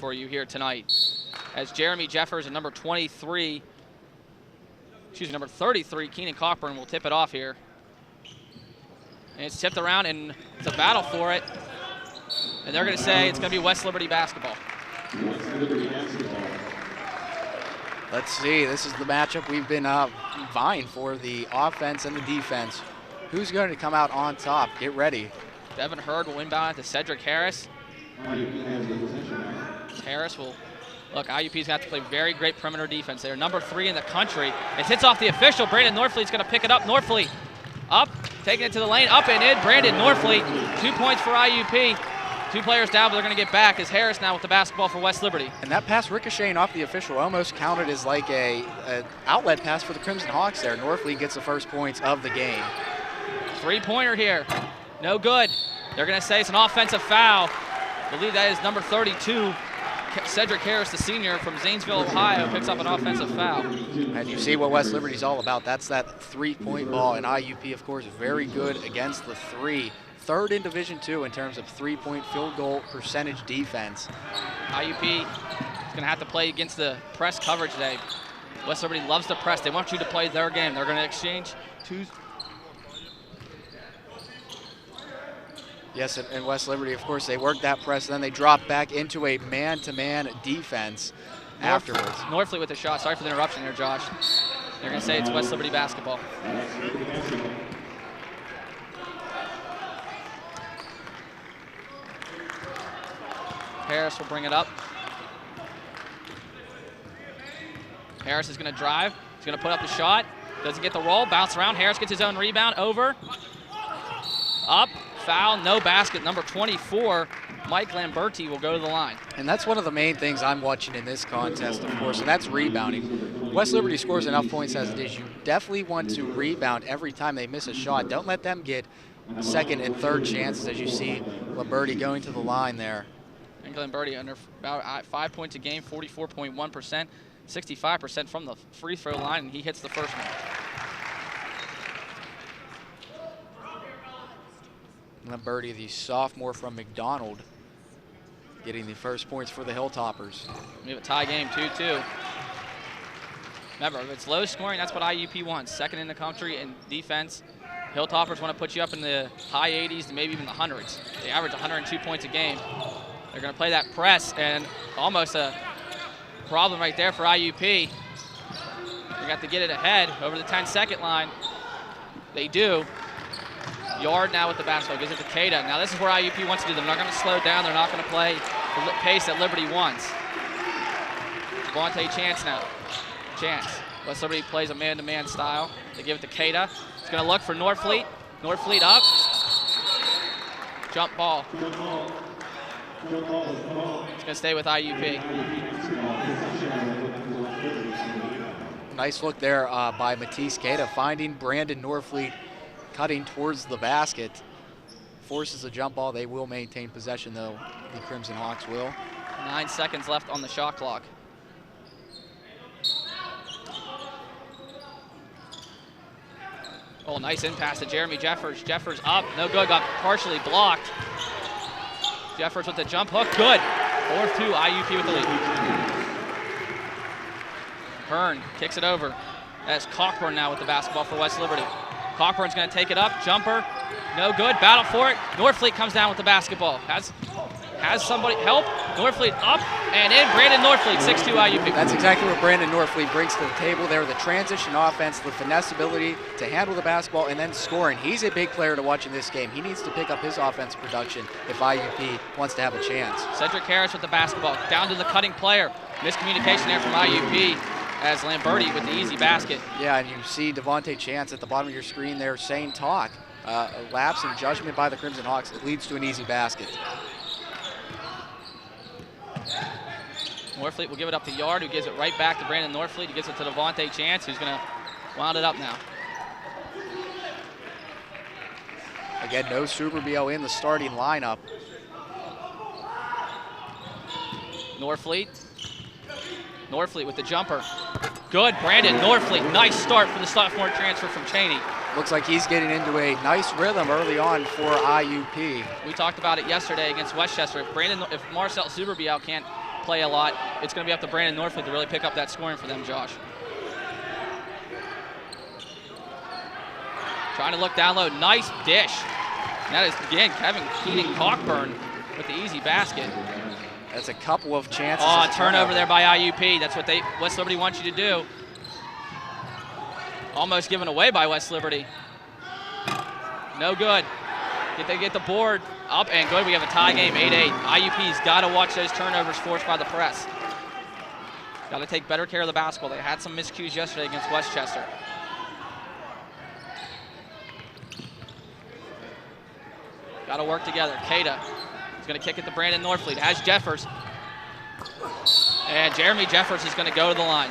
for you here tonight. As Jeremy Jeffers and number 33, number 33, Keenan Cockburn will tip it off here. And it's tipped around, and it's a battle for it. And they're going to say it's going to be West Liberty basketball. Let's see, this is the matchup we've been vying for, the offense and the defense. Who's going to come out on top? Get ready. Devin Hurd will inbound to Cedric Harris. Harris will, look, IUP's going to have to play very great perimeter defense. They're number 3 in the country. It hits off the official. Brandon Norfleet's going to pick it up. Norfleet up, taking it to the lane, up and in. Brandon Norfleet, 2 points for IUP. 2 players down, but they're going to get back as Harris now with the basketball for West Liberty. And that pass ricocheting off the official almost counted as like a outlet pass for the Crimson Hawks there. Norfleet gets the first points of the game. 3-pointer here, no good. They're going to say it's an offensive foul. I believe that is number 32, Cedric Harris, the senior from Zanesville, Ohio, picks up an offensive foul. And you see what West Liberty's all about. That's that 3-point ball, and IUP, of course, very good against the 3. 3rd in Division II in terms of 3-point field goal percentage defense. IUP is going to have to play against the press coverage today. West Liberty loves to press. They want you to play their game. They're going to exchange twos. Yes, and West Liberty, of course, they work that press, then they drop back into a man-to-man defense afterwards. Norfleet with the shot. Sorry for the interruption here, Josh. They're going to say it's West Liberty basketball. Harris will bring it up. Harris is going to drive. He's going to put up the shot. Doesn't get the roll. Bounce around. Harris gets his own rebound. Over. Up. Foul. No basket. Number 24, Mike Lamberti, will go to the line. And that's one of the main things I'm watching in this contest, of course, and that's rebounding. West Liberty scores enough points as it is. You definitely want to rebound every time they miss a shot. Don't let them get second and third chances, as you see Lamberti going to the line there. And Lamberti under about 5 points a game, 44.1%, 65% from the free throw line, and he hits the first one. Lamberti, the sophomore from McDonald, getting the first points for the Hilltoppers. We have a tie game, 2-2. Remember, if it's low scoring, that's what IUP wants. 2nd in the country in defense. Hilltoppers want to put you up in the high 80s to maybe even the hundreds. They average 102 points a game. They're going to play that press, and almost a problem right there for IUP. They got to get it ahead over the 10-second line. They do. Yard now with the basketball, gives it to Cada. Now this is where IUP wants to do. They're not going to slow down. They're not going to play the pace that Liberty wants. Devontae Chance now. Chance. West Liberty plays a man-to-man style. They give it to Cada. He's going to look for Norfleet. Norfleet up. Jump ball. It's going to stay with IUP. Nice look there by Matisse Cada, finding Brandon Norfleet, cutting towards the basket. Forces a jump ball. They will maintain possession, though. The Crimson Hawks will. 9 seconds left on the shot clock. Oh, nice in pass to Jeremy Jeffers. Jeffers up, no good, got partially blocked. Jeffers with the jump hook, good. 4-2, IUP with the lead. Hearn kicks it over. That's Cockburn now with the basketball for West Liberty. Cockburn's going to take it up, jumper, no good, battle for it. Norfleet comes down with the basketball. Has somebody help. Norfleet up and in. Brandon Norfleet, 6'2" IUP. That's exactly what Brandon Norfleet brings to the table there. The transition offense, the finesse ability to handle the basketball and then scoring. He's a big player to watch in this game. He needs to pick up his offense production if IUP wants to have a chance. Cedric Harris with the basketball. Down to the cutting player. Miscommunication there from IUP as Lamberti with the easy basket. Yeah, and you see Devontae Chance at the bottom of your screen there saying talk. A lapse in judgment by the Crimson Hawks. It leads to an easy basket. Norfleet will give it up to Yard, who gives it right back to Brandon Norfleet. He gives it to Devontae Chance, who's going to wound it up now. Again, no Souberbielle in the starting lineup. Norfleet with the jumper. Good, Brandon Norfleet. Nice start for the sophomore transfer from Cheney. Looks like he's getting into a nice rhythm early on for IUP. We talked about it yesterday against Westchester. If Marcel Souberbielle can't play a lot. It's going to be up to Brandon Norfleet to really pick up that scoring for them, Josh. Trying to look down low. Nice dish. And that is, again, Kevin Keenan Cockburn with the easy basket. That's a couple of chances. Oh, turnover there by IUP. That's what West Liberty wants you to do. Almost given away by West Liberty. No good. They get the board up and good. We have a tie game, 8-8. IUP's got to watch those turnovers forced by the press. Got to take better care of the basketball. They had some miscues yesterday against Westchester. Got to work together. Cada is going to kick it to Brandon Norfleet. Has Jeffers. And Jeremy Jeffers is going to go to the line.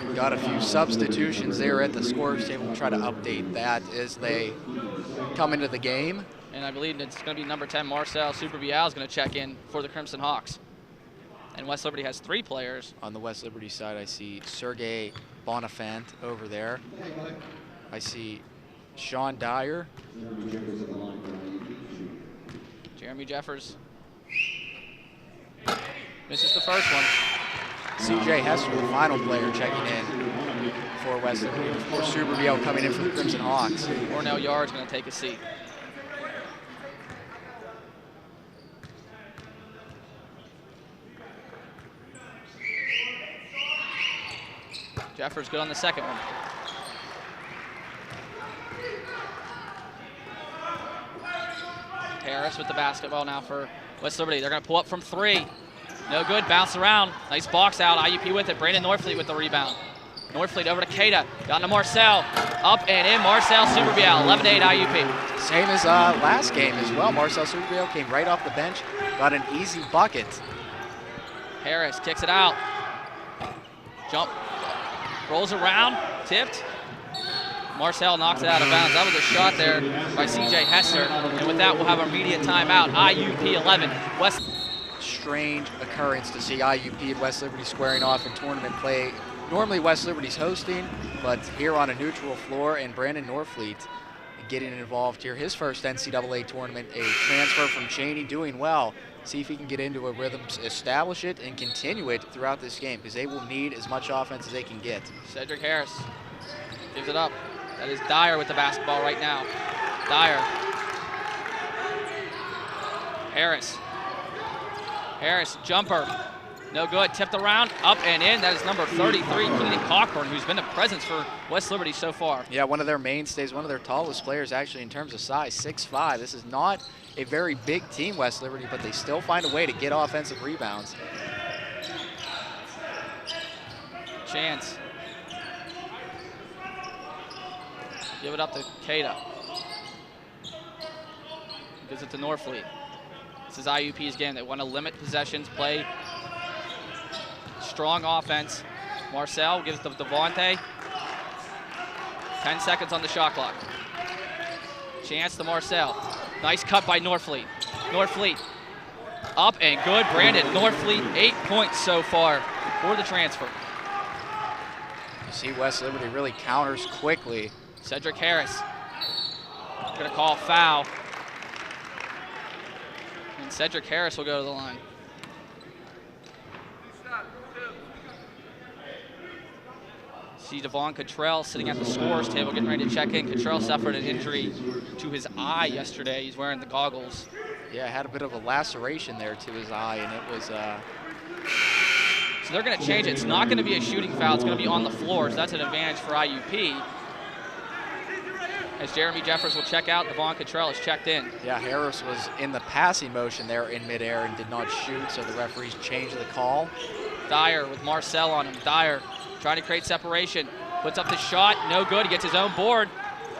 We've got a few substitutions there at the scorers table. We'll try to update that as they come into the game. And I believe it's going to be number 10, Marcel Souberbielle is going to check in for the Crimson Hawks. And West Liberty has 3 players. On the West Liberty side, I see Sergey Bonifant over there. I see Sean Dyer. Jeremy Jeffers misses the first one. C.J. Hester, the final player, checking in for West Liberty. Of course, Souberbielle coming in for the Crimson Hawks. Ornell Yard's going to take a seat. Jeffers good on the second one. Harris with the basketball now for West Liberty. They're going to pull up from 3. No good, bounce around. Nice box out, IUP with it. Brandon Norfleet with the rebound. Norfleet over to Cada, down to Marcel. Up and in, Marcel Souberbielle, 11-8 IUP. Same as last game as well. Marcel Souberbielle came right off the bench, got an easy bucket. Harris kicks it out. Jump, rolls around, tipped. Marcel knocks it out of bounds. That was a shot there by C.J. Hester. And with that, we'll have an immediate timeout. IUP 11, West. Strange occurrence to see IUP and West Liberty squaring off in tournament play. Normally West Liberty's hosting, but here on a neutral floor, and Brandon Norfleet getting involved here. His first NCAA tournament, a transfer from Cheney, doing well. See if he can get into a rhythm, establish it, and continue it throughout this game, because they will need as much offense as they can get. Cedric Harris gives it up. That is Dyer with the basketball right now. Dyer. Harris, jumper. No good, tipped around, up and in. That is number 33, Keenan Cockburn, who's been a presence for West Liberty so far. Yeah, one of their mainstays, one of their tallest players actually in terms of size, 6'5". This is not a very big team, West Liberty, but they still find a way to get offensive rebounds. Chance. Give it up to Cada. Gives it to Norfleet. This is IUP's game. They want to limit possessions, play strong offense. Marcel gives it to Devontae. 10 seconds on the shot clock. Chance to Marcel. Nice cut by Norfleet. Norfleet up and good. Brandon Norfleet, 8 points so far for the transfer. You see West Liberty really counters quickly. Cedric Harris gonna call a foul. And Cedric Harris will go to the line. See Devon Cottrell sitting at the scorer's table getting ready to check in. Cottrell suffered an injury to his eye yesterday. He's wearing the goggles. Yeah, had a bit of a laceration there to his eye, and it was... So they're going to change it. It's not going to be a shooting foul. It's going to be on the floor, so that's an advantage for IUP. As Jeremy Jeffers will check out, Devon Cottrell is checked in. Yeah, Harris was in the passing motion there in midair and did not shoot, so the referees changed the call. Dyer with Marcel on him. Dyer trying to create separation. Puts up the shot, no good. He gets his own board.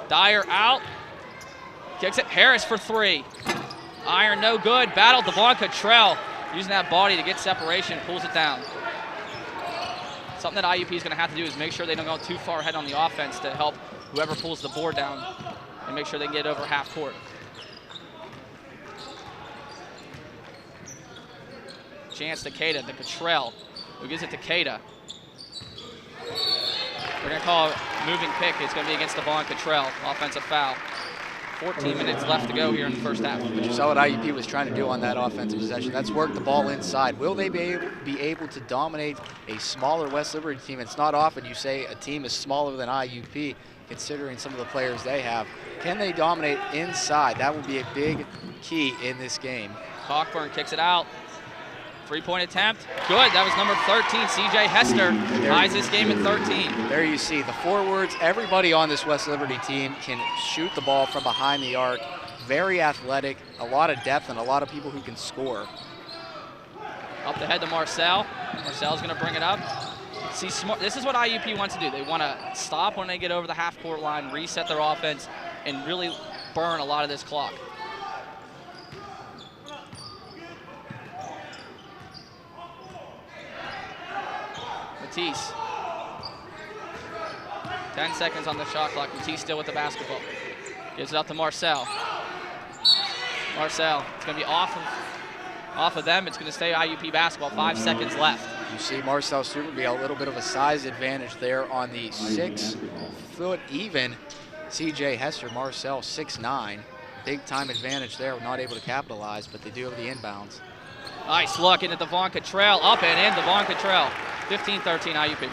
Dyer out. Kicks it, Harris for 3. Iron, no good. Battle, Devon Cottrell using that body to get separation, pulls it down. Something that IUP is going to have to do is make sure they don't go too far ahead on the offense to help whoever pulls the board down and make sure they can get over half court. Chance to Cada, to Cottrell, who gives it to Cada. We're going to call a moving pick. It's going to be against Devon Cottrell, offensive foul. 14 minutes left to go here in the first half. But you saw what IUP was trying to do on that offensive possession. That's work the ball inside. Will they be able to dominate a smaller West Liberty team? It's not often you say a team is smaller than IUP, considering some of the players they have. Can they dominate inside? That will be a big key in this game. Cockburn kicks it out. 3-point attempt. Good. That was number 13, CJ Hester. Ties this game at 13. There you see the forwards. Everybody on this West Liberty team can shoot the ball from behind the arc. Very athletic, a lot of depth, and a lot of people who can score. Up the head to Marcel. Marcel's going to bring it up. See, this is what IUP wants to do. They want to stop when they get over the half-court line, reset their offense, and really burn a lot of this clock. Matisse. 10 seconds on the shot clock. Matisse still with the basketball. Gives it up to Marcel. Marcel, it's going to be off of them. It's going to stay IUP basketball. 5 seconds left. You see Marcel Souberbielle, a little bit of a size advantage there on the 6-foot even. CJ Hester, Marcel 6'9". Big time advantage there. We're not able to capitalize, but they do have the inbounds. Nice look into Devon Cottrell. Up and in, Devon Cottrell. 15-13 IUP.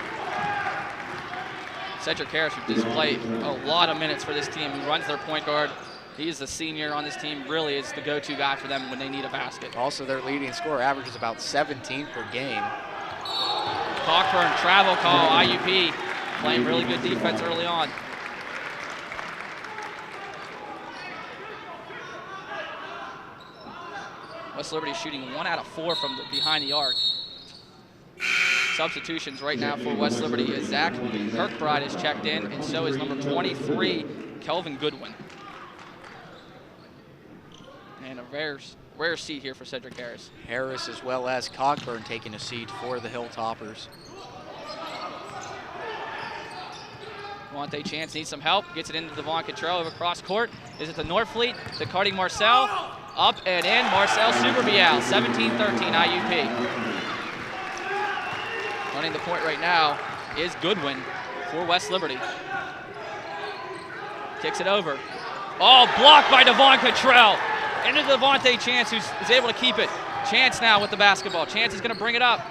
Cedric Harris, who displayed a lot of minutes for this team, who runs their point guard. He's the senior on this team, really is the go-to guy for them when they need a basket. Also, their leading scorer averages about 17 per game. Cockburn, travel call, IUP playing really good defense early on. West Liberty shooting 1 out of 4 from behind the arc. Substitutions right now for West Liberty is Zach Kirkbride is checked in, and so is number 23, Kelvin Goodwin. And a rare seat here for Cedric Harris. Harris as well as Cockburn taking a seat for the Hilltoppers. Monte Chance needs some help, gets it into Devon Cottrell over cross court. Is it the Norfleet, the carding Marcel? Up and in, Marcel Souberbielle, 17-13 IUP. Running the point right now is Goodwin for West Liberty. Kicks it over. Oh, blocked by Devon Cottrell. Into Devontae Chance, who is able to keep it. Chance now with the basketball. Chance is going to bring it up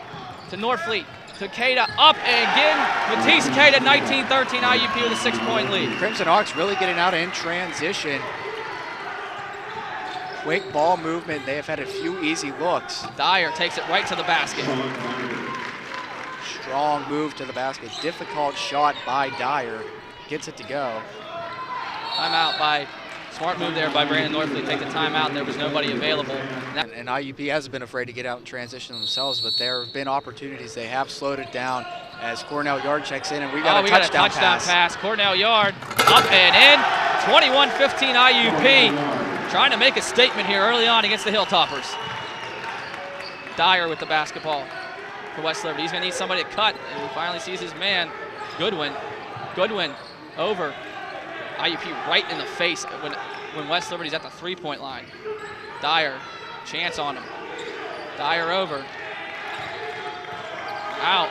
to Norfleet, to Cada, up and again. Matisse Cada, 19-13 IUP with a 6-point lead. Crimson Hawks really getting out in transition. Quick ball movement. They have had a few easy looks. Dyer takes it right to the basket. Strong move to the basket. Difficult shot by Dyer. Gets it to go. Timeout by, smart move there by Brandon Norfleet. Take the timeout, and there was nobody available. And IUP hasn't been afraid to get out and transition themselves, but there have been opportunities. They have slowed it down as Cornell Yard checks in, and we got a touchdown pass. Cornell Yard up and in. 21-15 IUP. Trying to make a statement here early on against the Hilltoppers. Dyer with the basketball for West Liberty. He's going to need somebody to cut, and he finally sees his man, Goodwin. Goodwin over. IUP right in the face when West Liberty's at the 3-point line. Dyer, chance on him. Dyer over. Out.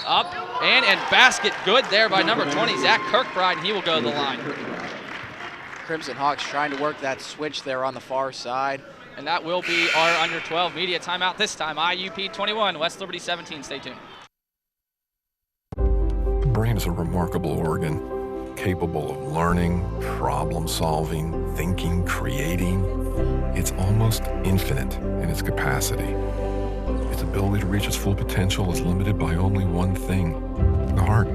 Up and basket good there by number 20, Zach Kirkbride, and he will go to the line. Crimson Hawks trying to work that switch there on the far side. And that will be our under 12 media timeout this time. IUP 21, West Liberty 17. Stay tuned. The brain is a remarkable organ, capable of learning, problem solving, thinking, creating. It's almost infinite in its capacity. Its ability to reach its full potential is limited by only one thing, the heart.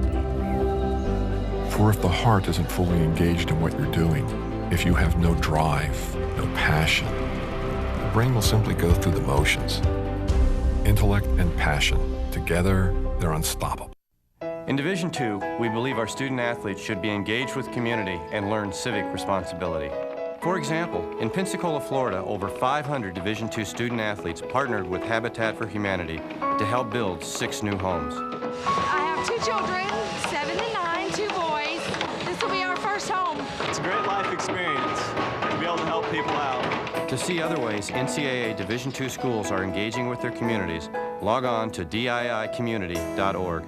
For if the heart isn't fully engaged in what you're doing, if you have no drive, no passion, the brain will simply go through the motions. Intellect and passion, together, they're unstoppable. In Division II, we believe our student athletes should be engaged with community and learn civic responsibility. For example, in Pensacola, Florida, over 500 Division II student athletes partnered with Habitat for Humanity to help build 6 new homes. I have 2 children, 7 and 9, 2 boys. This will be our first home. It's a great life experience to be able to help people out. To see other ways NCAA Division II schools are engaging with their communities, log on to diicommunity.org.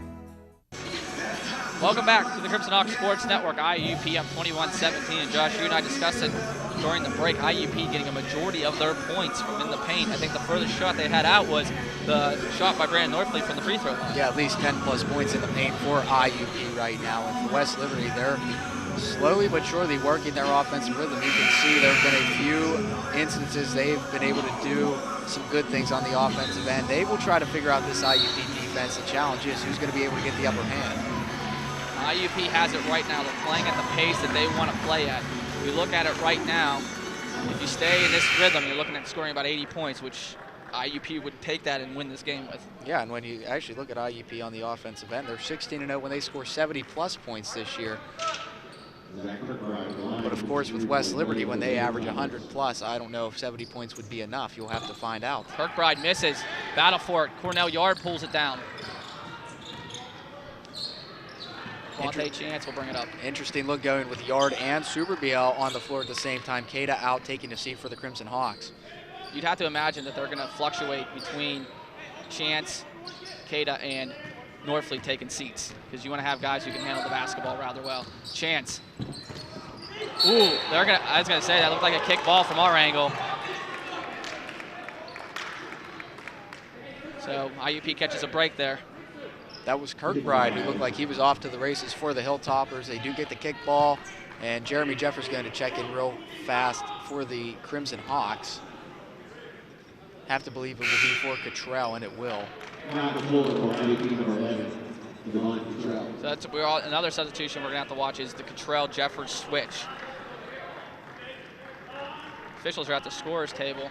Welcome back to the Crimson Hawk Sports Network. IUP up 21-17, and Josh, you and I discussed it during the break. IUP getting a majority of their points from in the paint. I think the furthest shot they had out was the shot by Brandon Northfleet from the free throw line. Yeah, at least 10-plus points in the paint for IUP right now. And for West Liberty, they're slowly but surely working their offensive rhythm. You can see there have been a few instances they've been able to do some good things on the offensive end. They will try to figure out this IUP defense. The challenge is who's going to be able to get the upper hand. IUP has it right now. They're playing at the pace that they want to play at. If you look at it right now, if you stay in this rhythm, you're looking at scoring about 80 points, which IUP would take that and win this game with. Yeah, and when you actually look at IUP on the offensive end, they're 16-0 when they score 70-plus points this year. But of course, with West Liberty, when they average 100-plus, I don't know if 70 points would be enough. You'll have to find out. Kirkbride misses. Battle for it. Cornell Yard pulls it down. Quante Chance will bring it up. Interesting look going with Yard and Souberbielle on the floor at the same time. Cada out taking a seat for the Crimson Hawks. You'd have to imagine that they're going to fluctuate between Chance, Cada, and Northfleet taking seats, because you want to have guys who can handle the basketball rather well. Chance. Ooh, I was going to say, that looked like a kick ball from our angle. So IUP catches a break there. That was Kirkbride, who looked like he was off to the races for the Hilltoppers. They do get the kick ball, and Jeremy Jeffers going to check in real fast for the Crimson Hawks. Have to believe it will be for Cottrell, and it will. So that's another substitution we're going to have to watch is the Cottrell-Jeffers switch. Officials are at the scorer's table.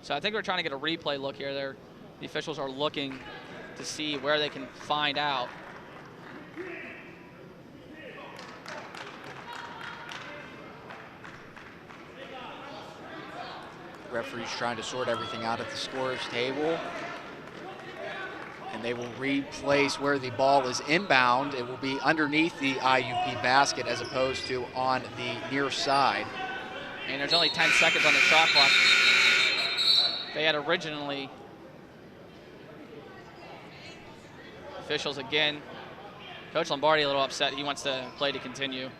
So I think we're trying to get a replay look here. The officials are looking to see where they can find out. Referee's trying to sort everything out at the scorer's table. And they will replace where the ball is inbound. It will be underneath the IUP basket as opposed to on the near side. And there's only 10 seconds on the shot clock. They had originally, officials again. Coach Lombardi a little upset. He wants the play to continue.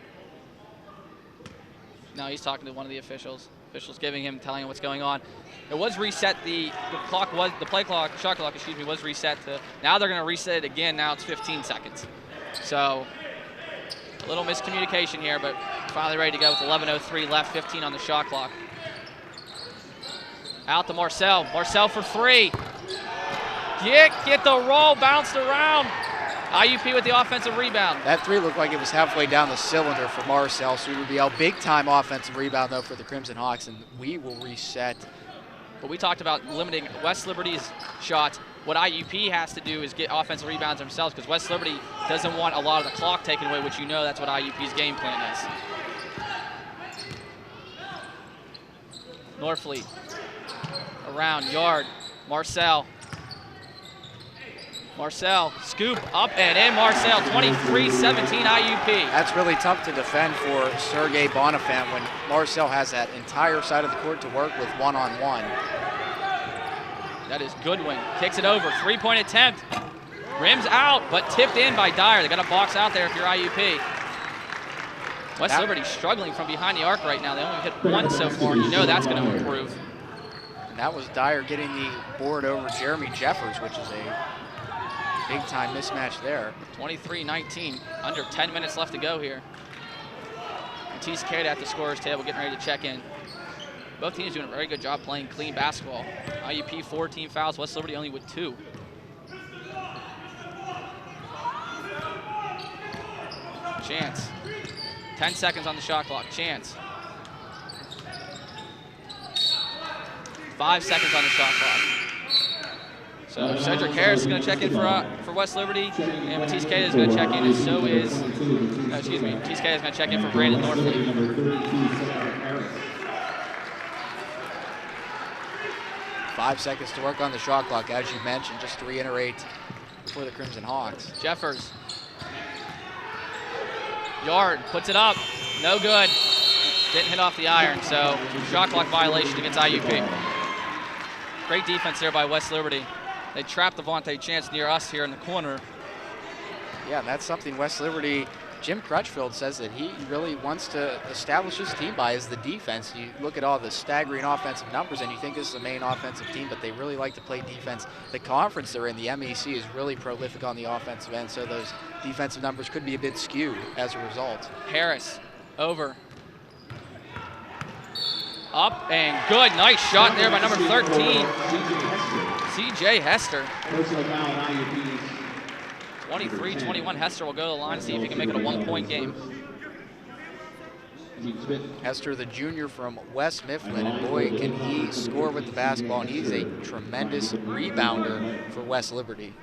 Now he's talking to one of the officials. Officials giving him, telling him what's going on. It was reset. The shot clock, excuse me, was reset to. Now they're going to reset it again. Now it's 15 seconds. So a little miscommunication here, but finally ready to go with 11:03 left, 15 on the shot clock. Out to Marcel. Marcel for three. Get the roll, bounced around. IUP with the offensive rebound. That three looked like it was halfway down the cylinder for Marcel. Souberbielle, big-time offensive rebound, though, for the Crimson Hawks, and we will reset. But we talked about limiting West Liberty's shots. What IUP has to do is get offensive rebounds themselves, because West Liberty doesn't want a lot of the clock taken away, which you know that's what IUP's game plan is. Northfleet. Around, Yard, Marcel. Marcel, scoop up and in. Marcel, 23-17 IUP. That's really tough to defend for Sergei Bonifant when Marcel has that entire side of the court to work with one-on-one. That is Goodwin. Kicks it over. Three-point attempt. Rims out, but tipped in by Dyer. They got a box out there if you're IUP. West Liberty struggling from behind the arc right now. They only hit one so far. You know that's going to improve. And that was Dyer getting the board over Jeremy Jeffers, which is a big-time mismatch there. 23-19, under 10 minutes left to go here. Matisse Cada at the scorer's table getting ready to check in. Both teams doing a very good job playing clean basketball. IUP 4 team fouls, West Liberty only with 2. Chance. 10 seconds on the shot clock. Chance. 5 seconds on the shot clock. So Cedric Harris is going to check in for West Liberty, and Matisse Cada is going to check in, and so is, Matisse Cada is going to check in for Brandon Northfleet. 5 seconds to work on the shot clock, as you mentioned, just to reiterate for the Crimson Hawks. Jeffers. Yard puts it up. No good. Didn't hit off the iron, so shot clock violation against IUP. Great defense there by West Liberty. They trapped Devontae Chance near us here in the corner. Yeah, and that's something West Liberty, Jim Crutchfield says that he really wants to establish his team by is the defense. You look at all the staggering offensive numbers and you think this is the main offensive team, but they really like to play defense. The conference they're in, the MEC, is really prolific on the offensive end, so those defensive numbers could be a bit skewed as a result. Harris over. Up and good. Nice shot there by number 13, CJ Hester. 23-21. Hester will go to the line, see if he can make it a 1-point game. Hester, the junior from West Mifflin, and boy, can he score with the basketball, and he's a tremendous rebounder for West Liberty.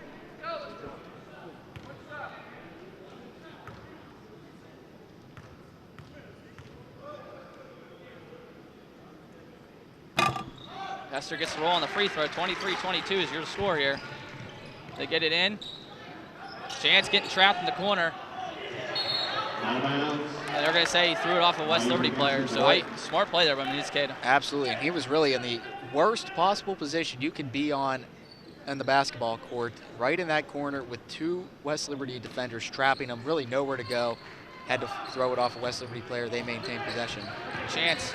Hester gets the roll on the free throw. 23-22 is your score here. They get it in. Chance getting trapped in the corner. And they're going to say he threw it off a West Liberty player. So smart play there by Matisse. Absolutely. And he was really in the worst possible position you could be on in the basketball court, right in that corner with two West Liberty defenders trapping him, really nowhere to go. Had to throw it off a West Liberty player. They maintained possession. Chance.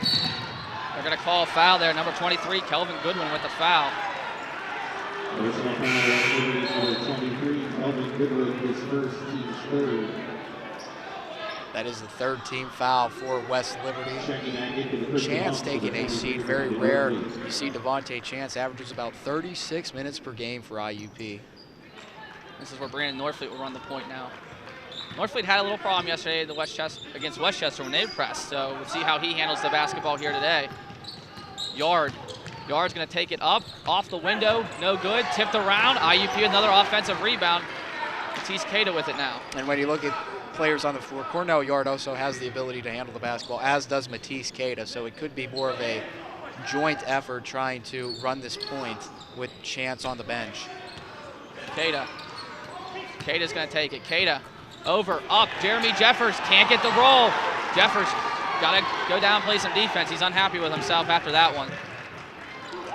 They're going to call a foul there. Number 23, Kelvin Goodwin with the foul. Personal foul, West Liberty, number 23, Kelvin Goodwin, his first, team's third. That is the third team foul for West Liberty. Chance taking a seat, very rare. You see Devontae Chance averages about 36 minutes per game for IUP. This is where Brandon Norfleet will run the point now. Norfleet had a little problem yesterday against Westchester when they pressed, so we'll see how he handles the basketball here today. Yard's going to take it up, off the window, no good, tipped around. IUP another offensive rebound. Matisse Keita with it now. And when you look at players on the floor, Cornell Yard also has the ability to handle the basketball, as does Matisse Keita, so it could be more of a joint effort trying to run this point with Chance on the bench. Keita's going to take it. Keita over, up, Jeremy Jeffers can't get the roll. Jeffers got to go down and play some defense. He's unhappy with himself after that one.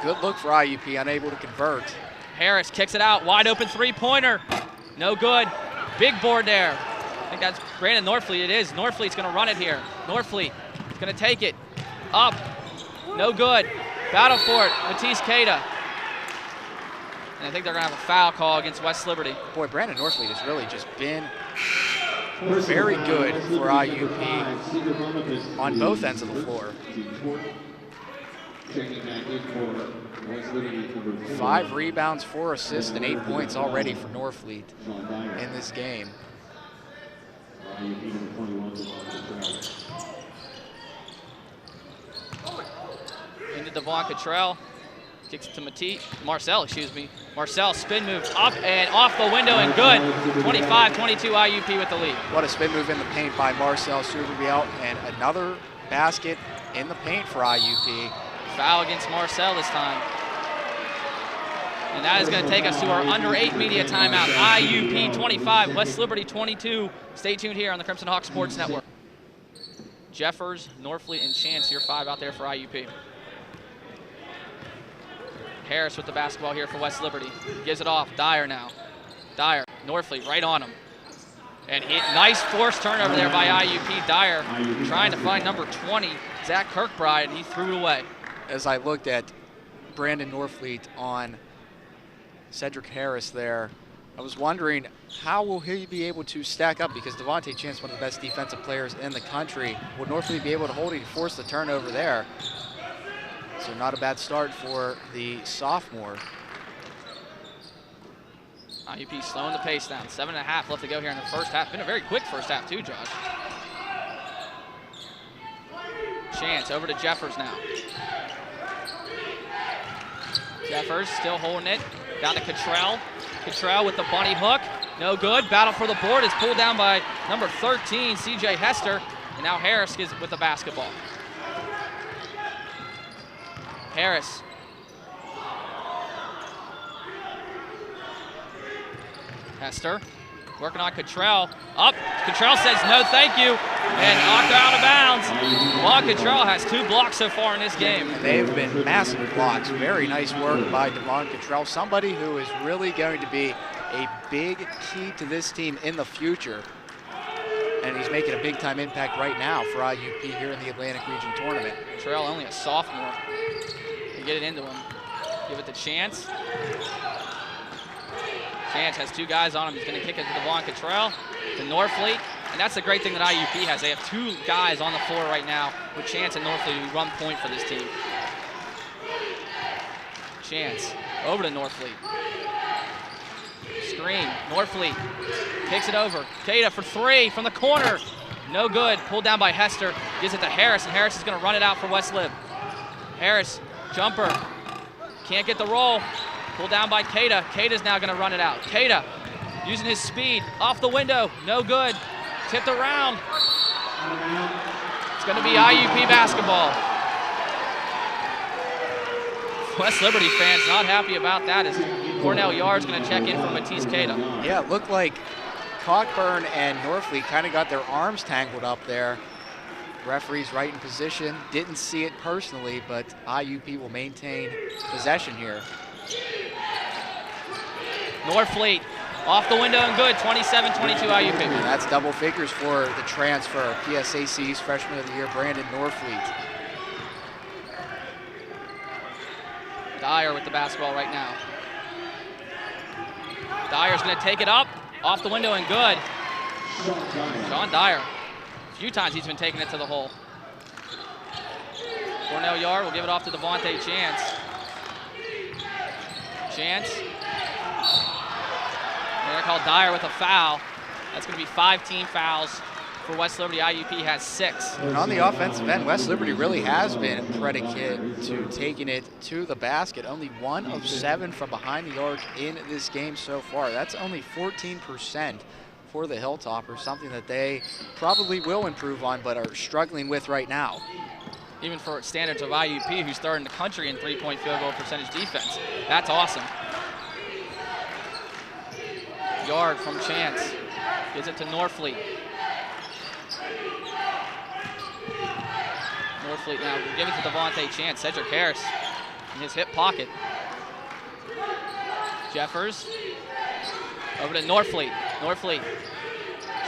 Good look for IUP, unable to convert. Harris kicks it out, wide open three-pointer. No good, big board there. I think that's Brandon Norfleet, it is. Norfleet's gonna run it here. Norfleet is gonna take it, up, no good. Battle for it, Matisse Keita. And I think they're gonna have a foul call against West Liberty. Boy, Brandon Norfleet has really just been very good for IUP on both ends of the floor. 5 rebounds, 4 assists, and 8 points already for Norfleet in this game. Into Devon Cottrell. Kicks it to Marcel, Marcel spin move up and off the window and good. 25-22 IUP with the lead. What a spin move in the paint by Marcel Souberbielle, and another basket in the paint for IUP. Foul against Marcel this time. And that is going to take us to our under 8 media timeout. IUP 25, West Liberty 22. Stay tuned here on the Crimson Hawk Sports Network. Jeffers, Norfleet, and Chance, your 5 out there for IUP. Harris with the basketball here for West Liberty. Gives it off, Dyer now. Dyer, Norfleet right on him. And nice forced turnover there by IUP. Dyer trying to find number 20, Zach Kirkbride, and he threw it away. As I looked at Brandon Norfleet on Cedric Harris there, I was wondering how will he be able to stack up, because Devontae Chance, one of the best defensive players in the country. Will Norfleet be able to hold it? He forced the turnover there. So not a bad start for the sophomore. IUP slowing the pace down. 7.5 left to go here in the first half. Been a very quick first half too, Josh. Chance over to Jeffers now. Jeffers still holding it. Down to Cottrell. Cottrell with the bunny hook. No good. Battle for the board is pulled down by number 13, CJ Hester. And now Harris is with the basketball. Harris. Hester Working on Cottrell. Up. Cottrell says no thank you and knocked out of bounds. Juan Cottrell has 2 blocks so far in this game. And they've been massive blocks. Very nice work by Devon Cottrell, somebody who is really going to be a big key to this team in the future. And he's making a big-time impact right now for IUP here in the Atlantic Region Tournament. Cottrell, only a sophomore. They get it into him. Give it to Chance. Chance has 2 guys on him. He's going to kick it to Devon Cottrell, to Norfleet. And that's the great thing that IUP has. They have 2 guys on the floor right now with Chance and Norfleet who run point for this team. Chance over to Norfleet. Screen, Norfleet takes it over. Cada for 3 from the corner. No good. Pulled down by Hester. Gives it to Harris, and Harris is going to run it out for West Lib. Harris, jumper. Can't get the roll. Pulled down by Cada. Cada's now going to run it out. Cada using his speed. Off the window. No good. Tipped around. It's going to be IUP basketball. West Liberty fans not happy about that as Cornell Yard's going to check in for Matisse Cada. Yeah, it looked like Cockburn and Norfleet kind of got their arms tangled up there. Referee's right in position. Didn't see it personally, but IUP will maintain possession here. Norfleet off the window and good. 27-22 IUP. And that's double figures for the transfer. PSAC's freshman of the year, Brandon Norfleet. Dyer with the basketball right now. Dyer's going to take it up, off the window and good. Sean Dyer. A few times he's been taking it to the hole. Cornell Yard will give it off to Devontae Chance. Chance. They're going to call Dyer with a foul. That's going to be 5 team fouls for West Liberty. IUP has 6. And on the offensive end, West Liberty really has been a predicate to taking it to the basket. Only 1 of 7 from behind the arc in this game so far. That's only 14% for the Hilltoppers, something that they probably will improve on but are struggling with right now. Even for standards of IUP, who's third in the country in 3-point field goal percentage defense. That's awesome. Yard from Chance. Gives it to Norfleet. Norfleet now will give it to Devontae Chance. Cedric Harris in his hip pocket. Jeffers over to Norfleet. Norfleet,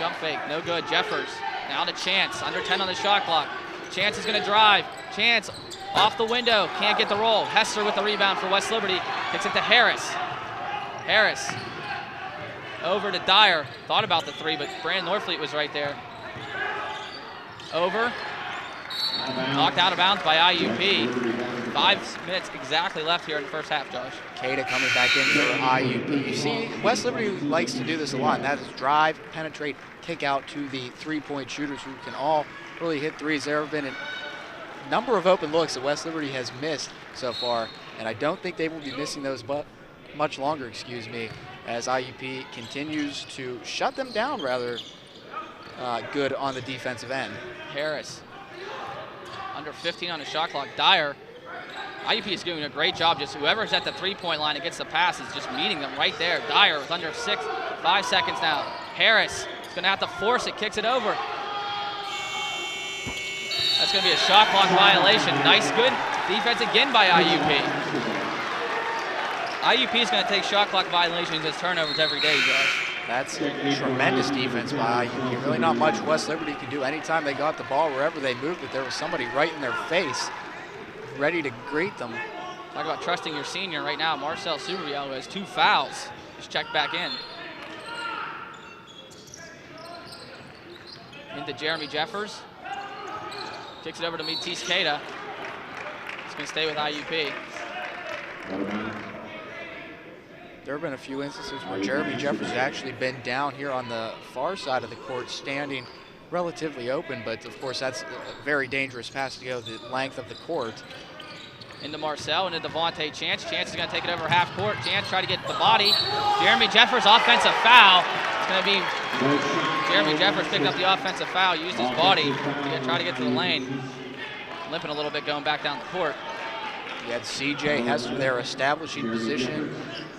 jump fake, no good. Jeffers now to Chance, under 10 on the shot clock. Chance is going to drive. Chance off the window, can't get the roll. Hester with the rebound for West Liberty. Kicks it to Harris. Harris over to Dyer. Thought about the 3, but Brandon Norfleet was right there. Over. Knocked out of bounds by IUP. 5 minutes exactly left here in the first half, Josh. Cada coming back in for IUP. You see, West Liberty likes to do this a lot, and that is drive, penetrate, kick out to the 3-point shooters who can all really hit threes. There have been a number of open looks that West Liberty has missed so far, and I don't think they will be missing those much longer, as IUP continues to shut them down rather good on the defensive end. Harris, under 15 on the shot clock. Dyer, IUP is doing a great job. Just whoever's at the 3-point line and gets the pass is just meeting them right there. Dyer with under 5 seconds now. Harris is going to have to force it, kicks it over. That's going to be a shot clock violation. Nice, good defense again by IUP. IUP is going to take shot clock violations as turnovers every day, Josh. That's tremendous defense by IUP. Really not much West Liberty can do. Anytime they got the ball, wherever they moved it, there was somebody right in their face ready to greet them. Talk about trusting your senior right now. Marcel Souberbielle, who has 2 fouls, just checked back in. Into Jeremy Jeffers. Kicks it over to Matisse Cada. He's going to stay with IUP. There have been a few instances where Jeremy Jeffers has actually been down here on the far side of the court, standing relatively open, but of course that's a very dangerous pass to go the length of the court. Into Marcel, into Devontae Chance. Chance is going to take it over half court. Chance try to get the body. Jeremy Jeffers, offensive foul. It's going to be Jeremy Jeffers picked up the offensive foul, used his body to try to get to the lane. Limping a little bit going back down the court. You had CJ Hester there establishing position,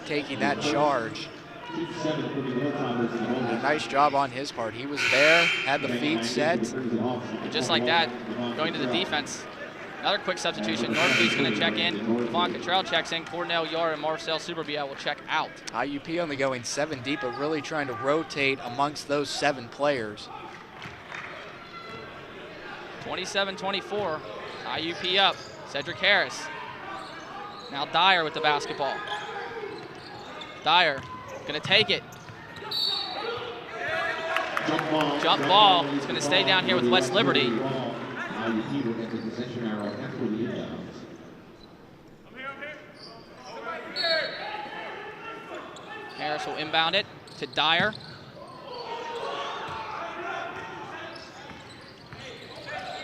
taking that charge. Team 7 for the Hilltoppers in the home. A nice job on his part. He was there, had the feet set. And just like that, going to the defense. Another quick substitution. Northfleet's going to check in. Devon Cottrell checks in. Cornell Yar and Marcel Souberbielle will check out. IUP only going 7 deep, but really trying to rotate amongst those 7 players. 27-24. IUP up. Cedric Harris. Now Dyer with the basketball. Dyer going to take it. Jump ball. It's going to stay down here with West Liberty. IUP will get the possession arrow after the inbounds. Harris will inbound it to Dyer.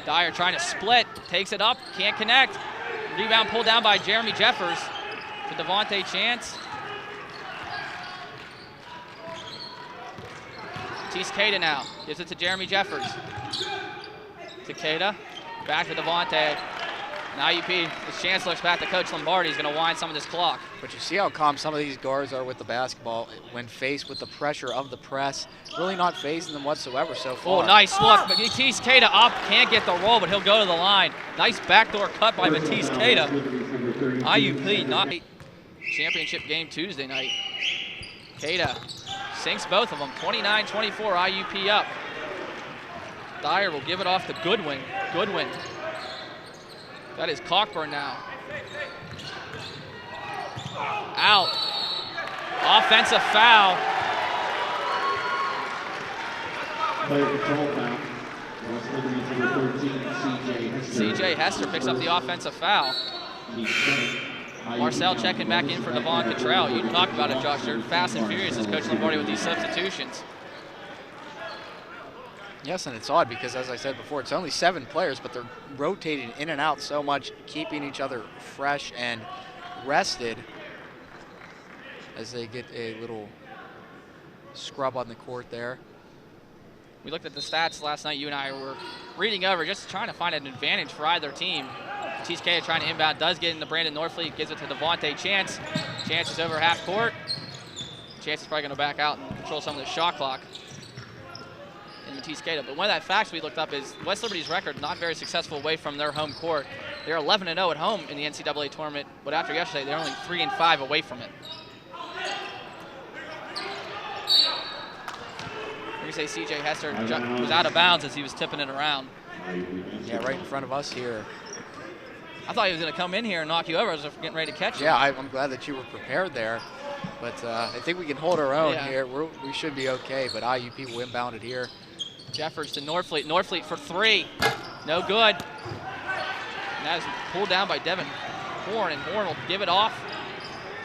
Dyer trying to split, takes it up, can't connect. Rebound pulled down by Jeremy Jeffers to Devontae Chance. Matisse Cada now, gives it to Jeremy Jeffers. To Cada, back to Devontae. And IUP, as Chance looks back to Coach Lombardi, he's going to wind some of this clock. But you see how calm some of these guards are with the basketball when faced with the pressure of the press. Really not phasing them whatsoever so far. Oh, nice look. Matisse Cada up, can't get the roll, but he'll go to the line. Nice backdoor cut by Matisse Cada. IUP not championship game Tuesday night. Cada sinks both of them. 29-24, IUP up. Dyer will give it off to Goodwin. Goodwin. That is Cockburn now. Out. Offensive foul. Player control foul. West Liberty number 13, CJ Hester. CJ Hester picks up the offensive foul. Marcel checking back in for Devon Cottrell. You talked about it, Josh. They're fast and furious as Coach Lombardi with these substitutions. Yes, and it's odd because, as I said before, it's only 7 players, but they're rotating in and out so much, keeping each other fresh and rested as they get a little scrub on the court there. We looked at the stats last night. You and I were reading over, just trying to find an advantage for either team. Matisse Cada trying to inbound, does get into Brandon Northfleet, gives it to Devontae Chance. Chance is over half court. Chance is probably going to back out and control some of the shot clock. Matisse Cada. But one of the facts we looked up is West Liberty's record not very successful away from their home court. They're 11-0 at home in the NCAA tournament, but after yesterday, they're only 3-5 away from it. You say CJ Hester was out of bounds as he was tipping it around. Yeah, right in front of us here. I thought he was going to come in here and knock you over as if getting ready to catch you. Yeah, I'm glad that you were prepared there. But I think we can hold our own here. We should be okay, but IUP will inbound it here. Jeffers to Northfleet. Northfleet for 3. No good. And that is pulled down by Devin Horn, and Horn will give it off.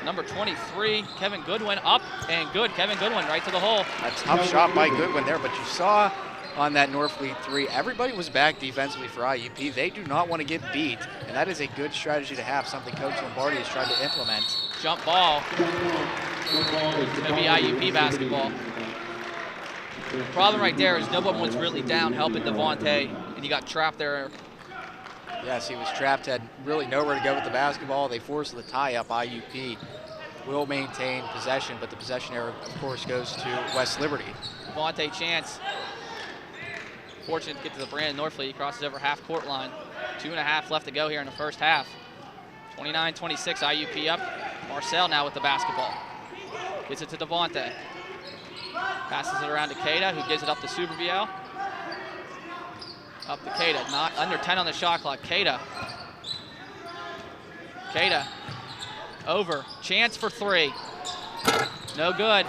Number 23, Kevin Goodwin, up and good. Kevin Goodwin right to the hole. That's a tough shot by Goodwin there, but you saw on that Northfleet 3, everybody was back defensively for IUP. They do not want to get beat, and that is a good strategy to have, something Coach Lombardi has tried to implement. Jump ball. It's going to be IUP basketball. The problem right there is no one was really down helping Devontae, and he got trapped there. Yes, he was trapped, had really nowhere to go with the basketball. They forced the tie-up. IUP will maintain possession, but the possession error, of course, goes to West Liberty. Devontae Chance, fortunate to get to the Brandon Northfleet. He crosses over half-court line. 2.5 left to go here in the first half. 29-26, IUP up. Marcel now with the basketball. Gets it to Devontae. Passes it around to Cada, who gives it up to Souberbielle. Up to Cada, not under 10 on the shot clock. Cada. Cada over. Chance for 3. No good.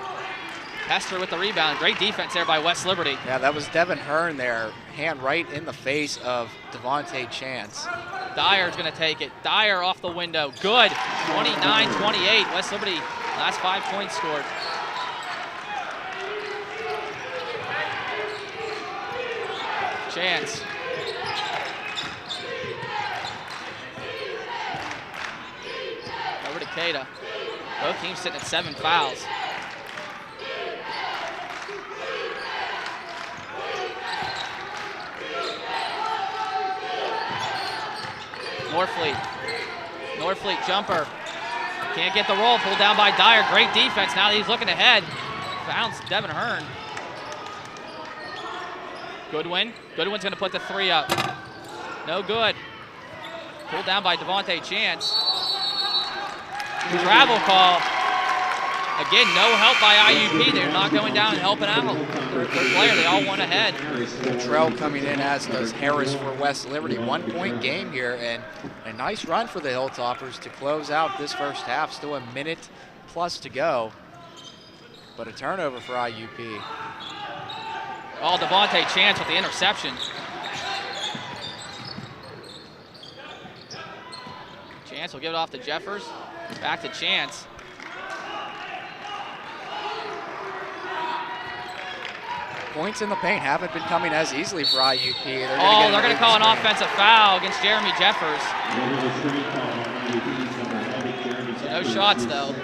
Hester with the rebound. Great defense there by West Liberty. Yeah, that was Devin Hearn there. Hand right in the face of Devontae Chance. Dyer's going to take it. Dyer off the window. Good. 29-28. West Liberty, last 5 points scored. Chance. Over to Cada. Both teams sitting at 7 fouls. Northfleet. Northfleet jumper. Can't get the roll, pulled down by Dyer. Great defense, now he's looking ahead. Founds Devin Hearn. Goodwin's gonna put the 3 up. No good. Pulled down by Devontae Chance. Travel call. Again, no help by IUP. They're not going down and helping out their player. They all went ahead. Trell coming in, as does Harris for West Liberty. 1-point game here, and a nice run for the Hilltoppers to close out this first half. Still a minute plus to go, but a turnover for IUP. Oh, Devontae Chance with the interception. Chance will give it off to Jeffers. Back to Chance. Points in the paint haven't been coming as easily for IUP. They're going to call an offensive foul against Jeremy Jeffers. So no shots, though.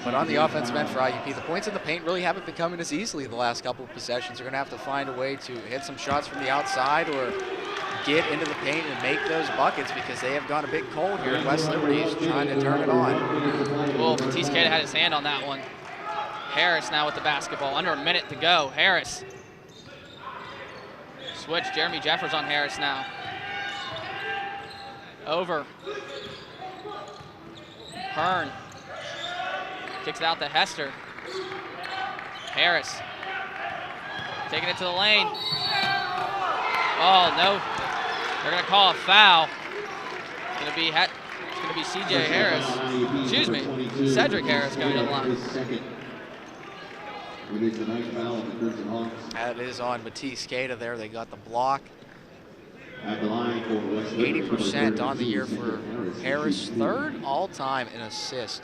But on the offensive end for IUP, the points in the paint really haven't been coming as easily the last couple of possessions. They're going to have to find a way to hit some shots from the outside or get into the paint and make those buckets, because they have gone a bit cold here, and West Liberty is trying to turn it on. Oh, Matisse Cada had his hand on that one. Harris now with the basketball. Under a minute to go. Harris. Switch. Jeremy Jeffers on Harris now. Over. Hearn. Kicks it out to Hester. Harris. Taking it to the lane. Oh, no. They're going to call a foul. It's going to be CJ Harris. Excuse me. Cedric Harris going to the line. That is on Matisse Cada there. They got the block. 80% on the year for Harris. Third all-time in assist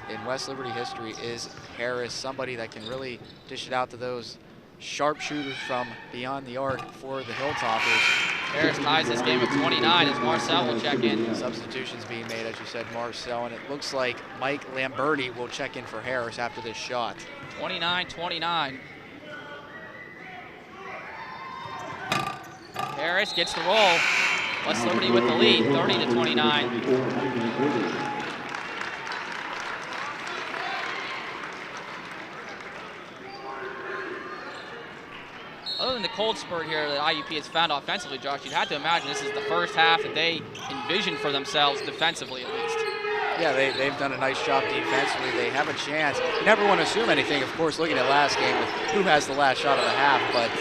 in West Liberty history is Harris, somebody that can really dish it out to those sharpshooters from beyond the arc for the Hilltoppers. Harris ties this game at 29 as Marcel will check in. Substitutions being made, as you said, Marcel, and it looks like Mike Lamberti will check in for Harris after this shot. 29-29. Harris gets the roll. West Liberty with the lead, 30-29. Other than the cold spurt here that IUP has found offensively, Josh, you'd have to imagine this is the first half that they envisioned for themselves defensively, at least. Yeah, they've done a nice job defensively. They have a chance. You never want to assume anything, of course, looking at last game with who has the last shot of the half, but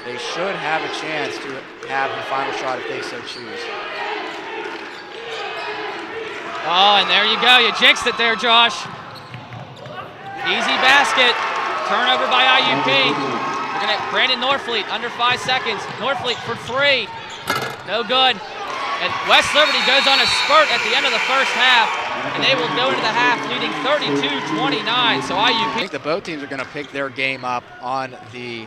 they should have a chance to have the final shot if they so choose. Oh, and there you go. You jinxed it there, Josh. Easy basket. Turnover by IUP. We're going to Brandon Norfleet, under 5 seconds. Norfleet for 3. No good. And West Liberty goes on a spurt at the end of the first half, and they will go into the half leading 32-29. So IUP. I think the both teams are going to pick their game up on the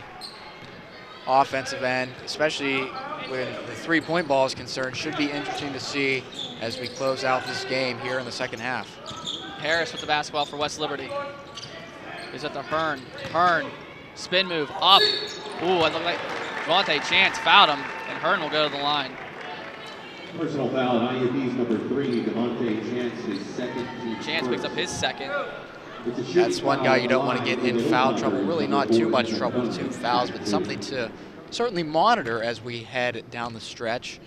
offensive end, especially when the three-point ball is concerned. Should be interesting to see as we close out this game here in the second half. Harris with the basketball for West Liberty. Is at the Hearn. Hearn, spin move, up. Ooh, it looked like Devontae Chance fouled him, and Hearn will go to the line. Personal foul on IUP's number 3, Devontae Chance, his second. Chance picks up his second. That's one guy you don't want to get in foul trouble. Really not too much trouble with 2 fouls, but something to certainly monitor as we head down the stretch.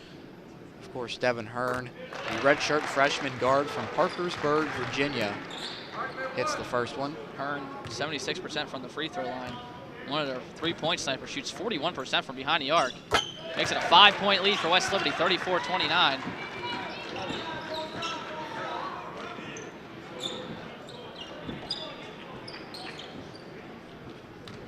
Of course, Devin Hearn, the redshirt freshman guard from Parkersburg, Virginia, hits the first one. Hearn, 76% from the free throw line. One of their three-point snipers shoots 41% from behind the arc. Makes it a 5-point lead for West Liberty, 34-29.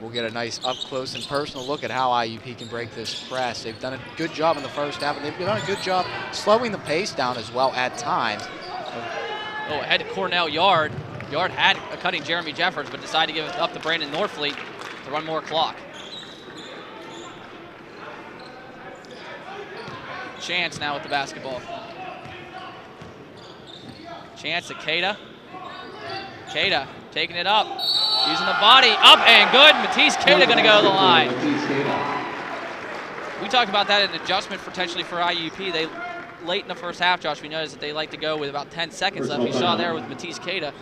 We'll get a nice up-close and personal look at how IUP can break this press. They've done a good job in the first half, and they've done a good job slowing the pace down as well at times. Oh, ahead to Cornell Yard. Yard had a cutting Jeremy Jeffers, but decided to give it up to Brandon Norfleet to run more clock. Chance now with the basketball. Chance to Cada. Cada taking it up, using the body, up and good. Matisse Cada gonna go to the line. We talked about that, an adjustment potentially for IUP. They late in the first half, Josh, we noticed that they like to go with about 10 seconds left. We saw there with Matisse Keita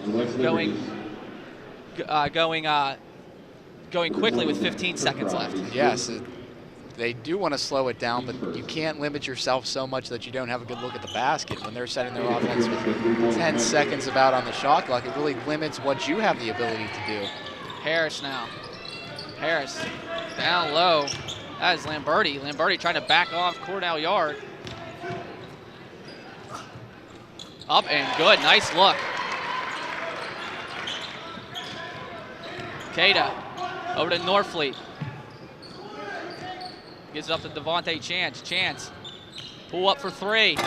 going quickly with 15 seconds left. Yes, they do want to slow it down, but you can't limit yourself so much that you don't have a good look at the basket. When they're setting their offense with 10 seconds about on the shot clock, it really limits what you have the ability to do. Harris now. Harris down low. That is Lamberti. Lamberti trying to back off Cornell Yard. Up and good. Nice look. Keita over to Norfleet. Gives it up to Devontae Chance. Chance. Pull up for three.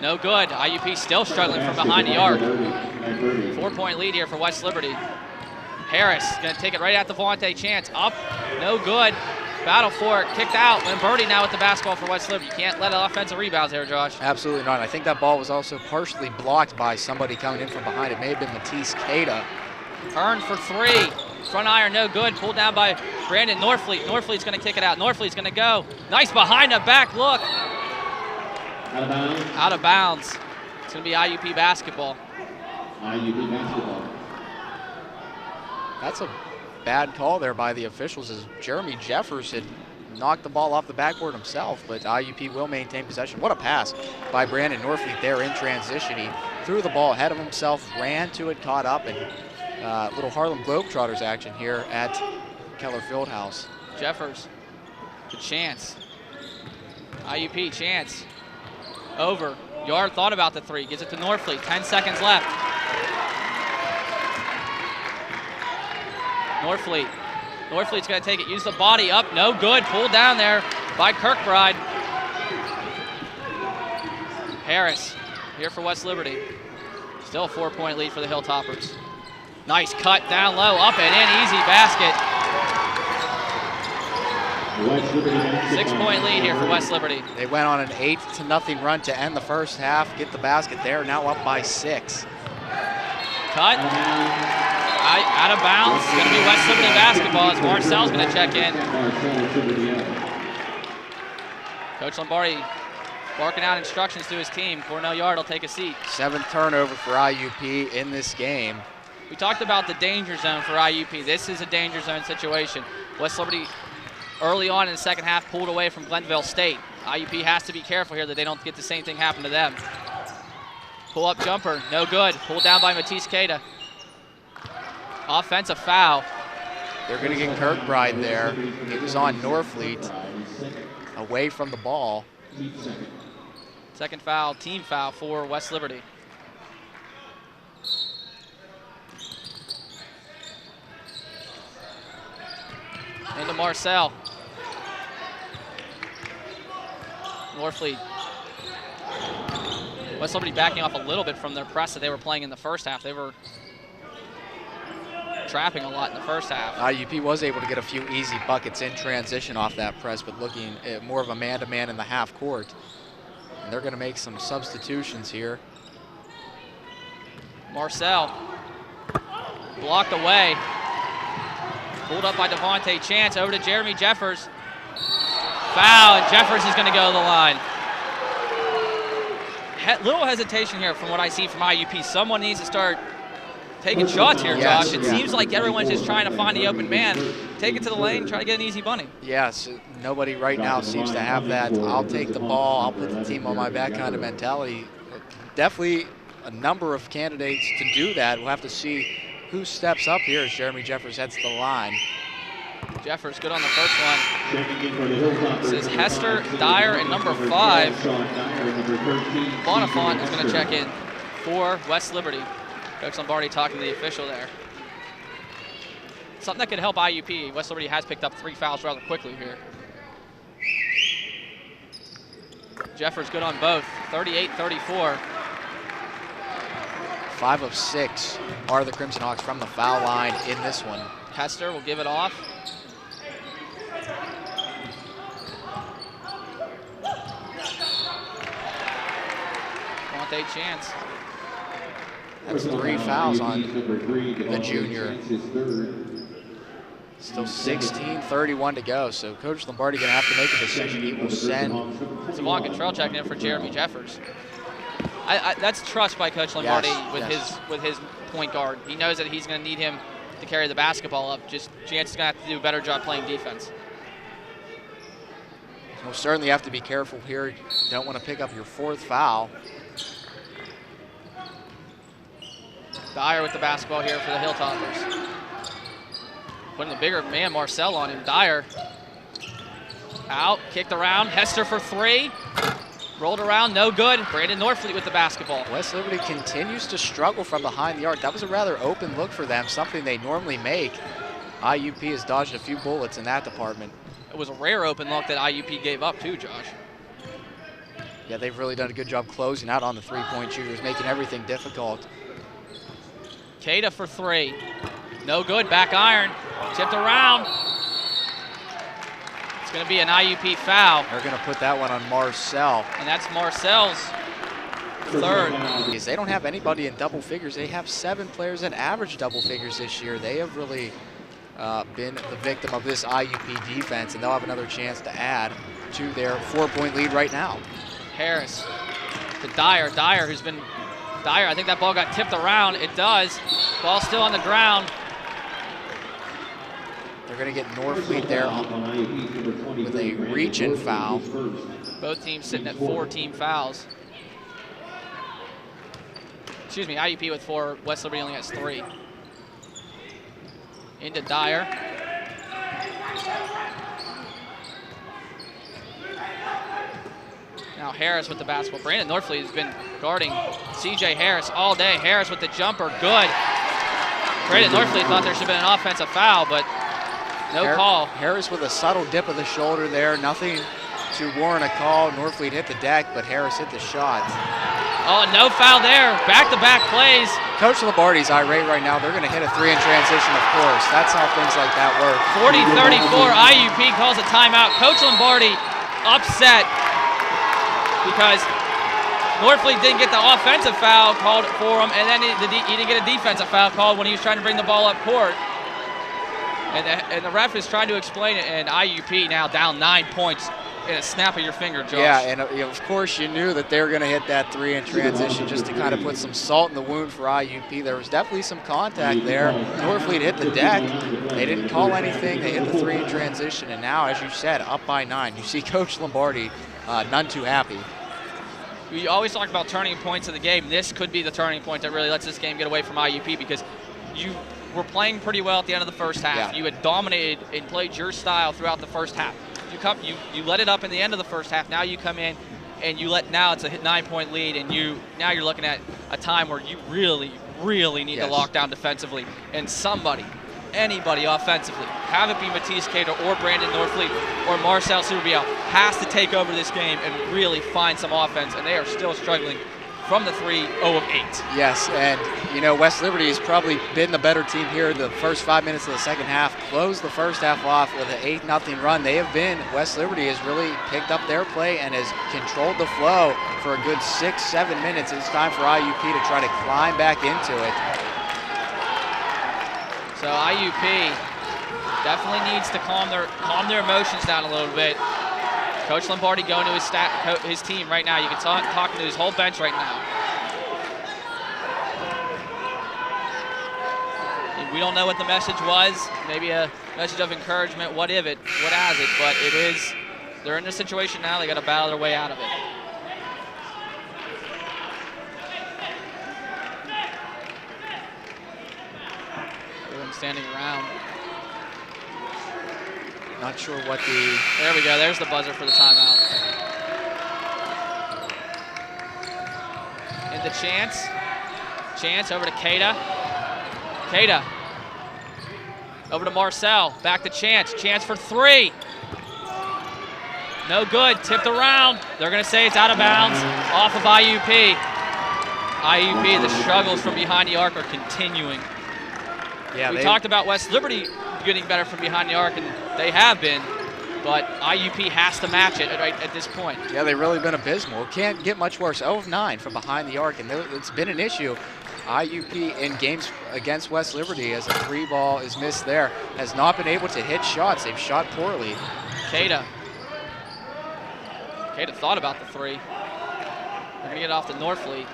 No good. IUP still struggling from behind the arc. 4-point lead here for West Liberty. Harris going to take it right at Devontae Chance. Up. No good. Battle for it. Kicked out. Lamberti now with the basketball for West Liberty. You can't let offensive rebounds there, Josh. Absolutely not. I think that ball was also partially blocked by somebody coming in from behind. It may have been Matisse Keita. Earned for three. Front iron, no good. Pulled down by Brandon Norfleet. Norfleet's going to kick it out. Norfleet's going to go. Nice behind the back look. Out of bounds. Out of bounds. It's going to be IUP basketball. IUP basketball. That's a bad call there by the officials, as Jeremy Jeffers had knocked the ball off the backboard himself, but IUP will maintain possession. What a pass by Brandon Norfleet there in transition. He threw the ball ahead of himself, ran to it, caught up, and little Harlem Globetrotters action here at Keller Fieldhouse. Jeffers to Chance. IUP, Chance. Over. Yard thought about the three. Gives it to Norfleet. 10 seconds left. Norfleet. Norfleet's going to take it. Use the body up. No good. Pulled down there by Kirkbride. Harris here for West Liberty. Still a 4-point lead for the Hilltoppers. Nice cut down low, up and in, easy basket. 6-point lead here for West Liberty. They went on an 8-0 run to end the first half, get the basket there, now up by 6. Cut, out of bounds. It's going to be West Liberty basketball as Marcel's going to check in. Coach Lombardi barking out instructions to his team. Cornell Yard will take a seat. 7th turnover for IUP in this game. We talked about the danger zone for IUP. This is a danger zone situation. West Liberty early on in the second half pulled away from Glenville State. IUP has to be careful here that they don't get the same thing happen to them. Pull up jumper, no good. Pulled down by Matisse Keita. Offensive foul. They're going to get Kirkbride there. He was on Norfleet, away from the ball. Second foul, team foul for West Liberty. Into Marcel. Norfleet. West Liberty backing off a little bit from their press that they were playing in the first half. They were trapping a lot in the first half. IUP was able to get a few easy buckets in transition off that press, but looking at more of a man-to-man in the half court. And they're going to make some substitutions here. Marcel blocked away. Pulled up by Devontae Chance, over to Jeremy Jeffers. Foul, and Jeffers is going to go to the line. Little hesitation here from what I see from IUP. Someone needs to start taking shots here, Josh. It seems like everyone's just trying to find the open man, take it to the lane, try to get an easy bunny. Yes, nobody right now seems to have that I'll take the ball, I'll put the team on my back kind of mentality. Definitely a number of candidates to do that. We'll have to see who steps up here as Jeremy Jeffers heads to the line. Jeffers good on the first one. This is Hester, Dyer, and number 5. Bonifant is going to check in for West Liberty. Coach Lombardi talking to the official there. Something that could help IUP. West Liberty has picked up 3 fouls rather quickly here. Jeffers good on both, 38-34. 5 of 6 are the Crimson Hawks from the foul line in this one. Hester will give it off. Devontae Chance. That's 3 fouls on the junior. Still 16:31 to go, so Coach Lombardi going to have to make a decision. He will send Savon Cottrell checking in for Jeremy Jeffers. That's trust by Coach Lombardi with his point guard. He knows that he's going to need him to carry the basketball up. Just Chance is going to have to do a better job playing defense. We'll certainly have to be careful here. You don't want to pick up your 4th foul. Dyer with the basketball here for the Hilltoppers. Putting the bigger man, Marcel, on him. Dyer out, kicked around. Hester for 3. Rolled around, no good. Brandon Norfleet with the basketball. West Liberty continues to struggle from behind the arc. That was a rather open look for them, something they normally make. IUP has dodged a few bullets in that department. It was a rare open look that IUP gave up too, Josh. Yeah, they've really done a good job closing out on the 3-point shooters, making everything difficult. Cada for 3. No good, back iron. Tipped around. It's going to be an IUP foul. They're going to put that one on Marcel. And that's Marcel's 3rd. They don't have anybody in double figures. They have 7 players that average double figures this year. They have really been the victim of this IUP defense, and they'll have another chance to add to their 4-point lead right now. Harris to Dyer. Dyer, I think that ball got tipped around. It does. Ball still on the ground. They're going to get Norfleet there with a reach-in foul. Both teams sitting at 4 team fouls. Excuse me, IUP with 4. West Liberty only has 3. Into Dyer. Now Harris with the basketball. Brandon Norfleet has been guarding CJ Harris all day. Harris with the jumper, good. Brandon Norfleet thought there should have been an offensive foul, but no call. Harris with a subtle dip of the shoulder there. Nothing to warrant a call. Norfleet hit the deck, but Harris hit the shot. Oh, no foul there. Back-to-back plays. Coach Lombardi's irate right now. They're going to hit a 3 in transition, of course. That's how things like that work. 40-34, IUP calls a timeout. Coach Lombardi upset because Norfleet didn't get the offensive foul called for him, and then he didn't get a defensive foul called when he was trying to bring the ball up court. And the ref is trying to explain it, and IUP now down 9 points in a snap of your finger, Josh. Yeah, and of course you knew that they were going to hit that 3 in transition just to kind of put some salt in the wound for IUP. There was definitely some contact there. Norfleet hit the deck. They didn't call anything. They hit the 3 in transition, and now, as you said, up by 9. You see Coach Lombardi none too happy. We always talk about turning points of the game. This could be the turning point that really lets this game get away from IUP because you were playing pretty well at the end of the first half. Yeah. You had dominated and played your style throughout the first half. You let it up in the end of the first half. Now you come in and now it's a 9-point lead, and now you're looking at a time where you really need to lock down defensively. And anybody offensively, have it be Matisse Cater or Brandon Norfleet or Marcel Souberbielle, has to take over this game and really find some offense, and they are still struggling from the 3, 0 of 8. Yes, and you know, West Liberty has probably been the better team here the first 5 minutes of the second half, closed the first half off with an 8-0 run. West Liberty has really picked up their play and has controlled the flow for a good 6-7 minutes. It's time for IUP to try to climb back into it. So IUP definitely needs to calm their emotions down a little bit. Coach Lombardi going to his team right now. You can talking to his whole bench right now. And we don't know what the message was. Maybe a message of encouragement. What has it? But it is. They're in a situation now. They got to battle their way out of it. Everyone standing around. Not sure what the... There we go. There's the buzzer for the timeout. Into Chance. Chance over to Cada. Cada. Over to Marcel. Back to Chance. Chance for 3. No good. Tipped around. They're going to say it's out of bounds. Off of IUP. IUP, the struggles from behind the arc are continuing. Yeah, we talked about West Liberty getting better from behind the arc, and they have been, but IUP has to match it right at this point. Yeah, they've really been abysmal. Can't get much worse. 0 of 9 from behind the arc, and it's been an issue. IUP in games against West Liberty, as a 3 ball is missed there, has not been able to hit shots. They've shot poorly. Cada thought about the 3. They're going to get it off to Norfleet.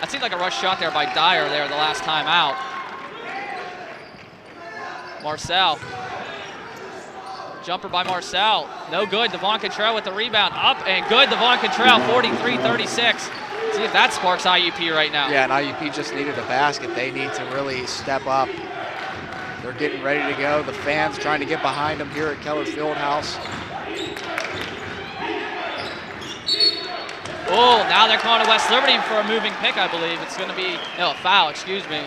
That seemed like a rush shot there by Dyer there the last time out. Marcel. Jumper by Marcel. No good. Devon Cottrell with the rebound. Up and good. Devon Cottrell, 43-36. See if that sparks IUP right now. Yeah, and IUP just needed a basket. They need to really step up. They're getting ready to go. The fans trying to get behind them here at Keller Fieldhouse. Oh, now they're calling to West Liberty for a moving pick, I believe. It's going to be, no, a foul, excuse me.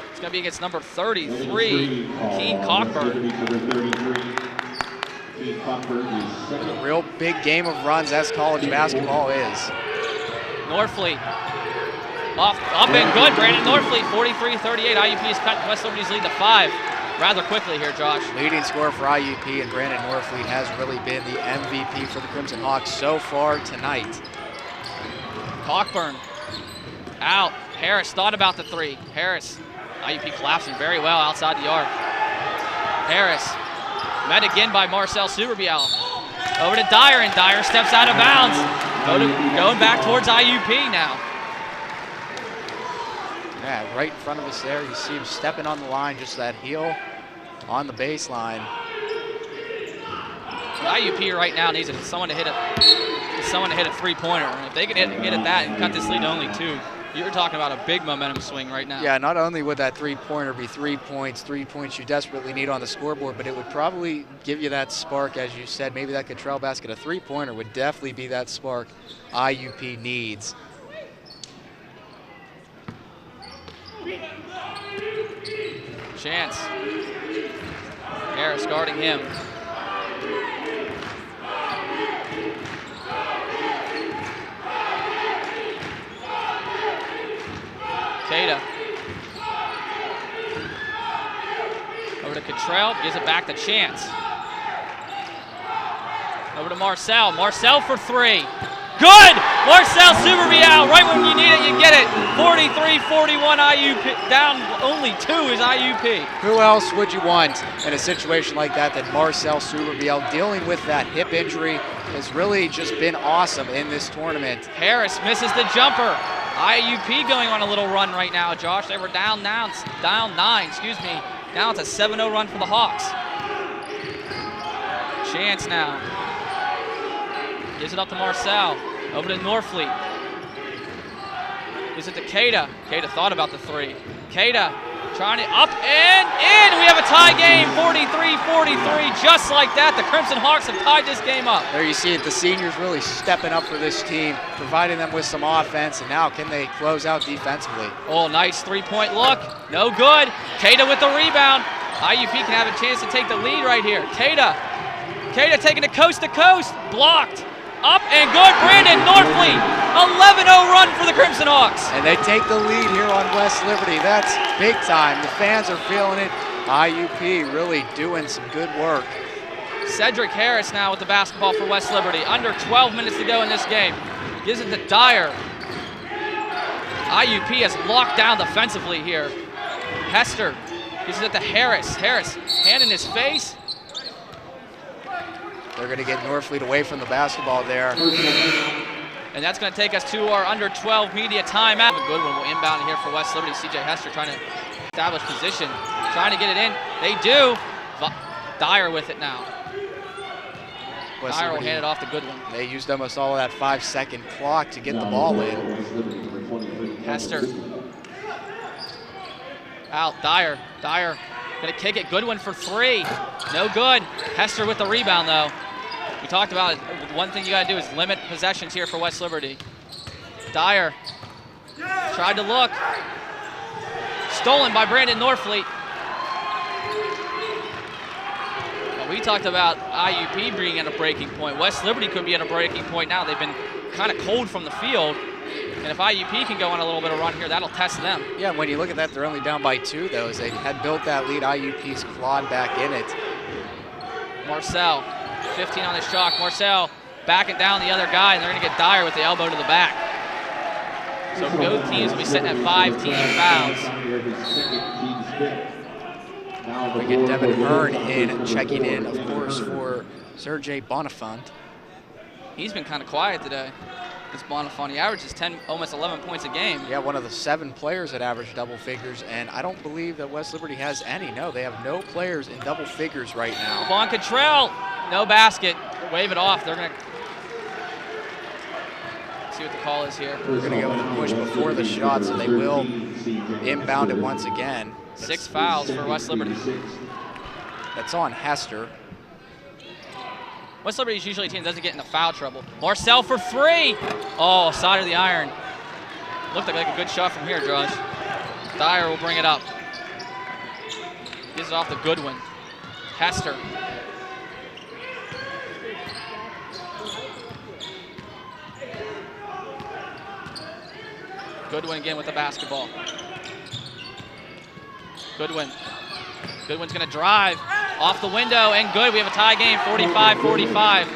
It's going to be against number 33, Keen Cockburn. A real big game of runs, as college basketball is. Norfleet. Up and good, Brandon Norfleet, 43-38. IUP has cut West Liberty's lead to 5 rather quickly here, Josh. Leading scorer for IUP, and Brandon Norfleet has really been the MVP for the Crimson Hawks so far tonight. Cockburn out. Harris thought about the 3. Harris, IUP collapsing very well outside the arc. Harris met again by Marcel Souberbielle. Over to Dyer, and Dyer steps out of bounds. Going back towards IUP now. Yeah, right in front of us there. You see him stepping on the line, just that heel on the baseline. IUP right now needs someone to hit a 3-pointer. And if they can get at that and cut this lead to only 2, you're talking about a big momentum swing right now. Yeah, not only would that 3-pointer be 3 points you desperately need on the scoreboard, but it would probably give you that spark, as you said. Maybe that Cottrell basket, a 3-pointer, would definitely be that spark IUP needs. Chance. Harris guarding him. Cada. Over to Cottrell, gives it back to Chance. Over to Marcel. Marcel for 3. Good! Marcel Souberbielle, right when you need it, you get it. 43-41 IUP, down only 2 is IUP. Who else would you want in a situation like that than Marcel Souberbielle? Dealing with that hip injury has really just been awesome in this tournament. Harris misses the jumper. IUP going on a little run right now, Josh. They were down 9, excuse me. Now it's a 7-0 run for the Hawks. Chance now. Gives it up to Marcel. Over to Norfleet. Gives it to Cada. Cada thought about the 3. Cada trying it up and in. We have a tie game, 43-43. Just like that, the Crimson Hawks have tied this game up. There you see it, the seniors really stepping up for this team, providing them with some offense, and now can they close out defensively? Oh, nice 3-point look. No good. Cada with the rebound. IUP can have a chance to take the lead right here. Cada taking it coast to coast. Blocked. Up and good, Brandon Norfleet. 11-0 run for the Crimson Hawks. And they take the lead here on West Liberty. That's big time. The fans are feeling it. IUP really doing some good work. Cedric Harris now with the basketball for West Liberty. Under 12 minutes to go in this game. Gives it to Dyer. IUP has locked down defensively here. Hester gives it to Harris. Harris, hand in his face. They're going to get Norfleet away from the basketball there. And that's going to take us to our under 12 media timeout. A good one will inbound here for West Liberty. CJ Hester trying to establish position, trying to get it in. They do. Dyer with it now. Dyer will hand it off to Goodwin. They used almost all of that 5-second clock to get the ball in. Hester. Out, Dyer. Dyer gonna kick it. Goodwin for 3. No good. Hester with the rebound though. We talked about it. One thing you gotta do is limit possessions here for West Liberty. Dyer tried to look. Stolen by Brandon Norfleet. Well, we talked about IUP being at a breaking point. West Liberty could be at a breaking point now. They've been kind of cold from the field. And if IUP can go on a little bit of run here, that'll test them. Yeah, when you look at that, they're only down by 2, though, as they had built that lead. IUP's clawed back in it. Marcel, 15 on the shot. Marcel backing down the other guy, and they're going to get Dyer with the elbow to the back. So both teams will be sitting at 5 team fouls. We get Devin Hearn in, checking in, of course, for Sergey Bonifant. He's been kind of quiet today. This Bonifant, he averages 10, almost 11 points a game. Yeah, one of the 7 players that average double figures, and I don't believe that West Liberty has any. No, they have no players in double figures right now. Devon Cottrell, no basket. Wave it off. They're going to see what the call is here. We're going to go with a push before the shot, so they will inbound it once again. 6 fouls for West Liberty. That's on Hester. West Liberty is usually a team that doesn't get into foul trouble. Marcel for 3. Oh, side of the iron. Looked like a good shot from here, Josh. Dyer will bring it up. Gives it off to Goodwin. Hester. Goodwin again with the basketball. Goodwin. Goodwin's going to drive off the window, and good. We have a tie game, 45-45.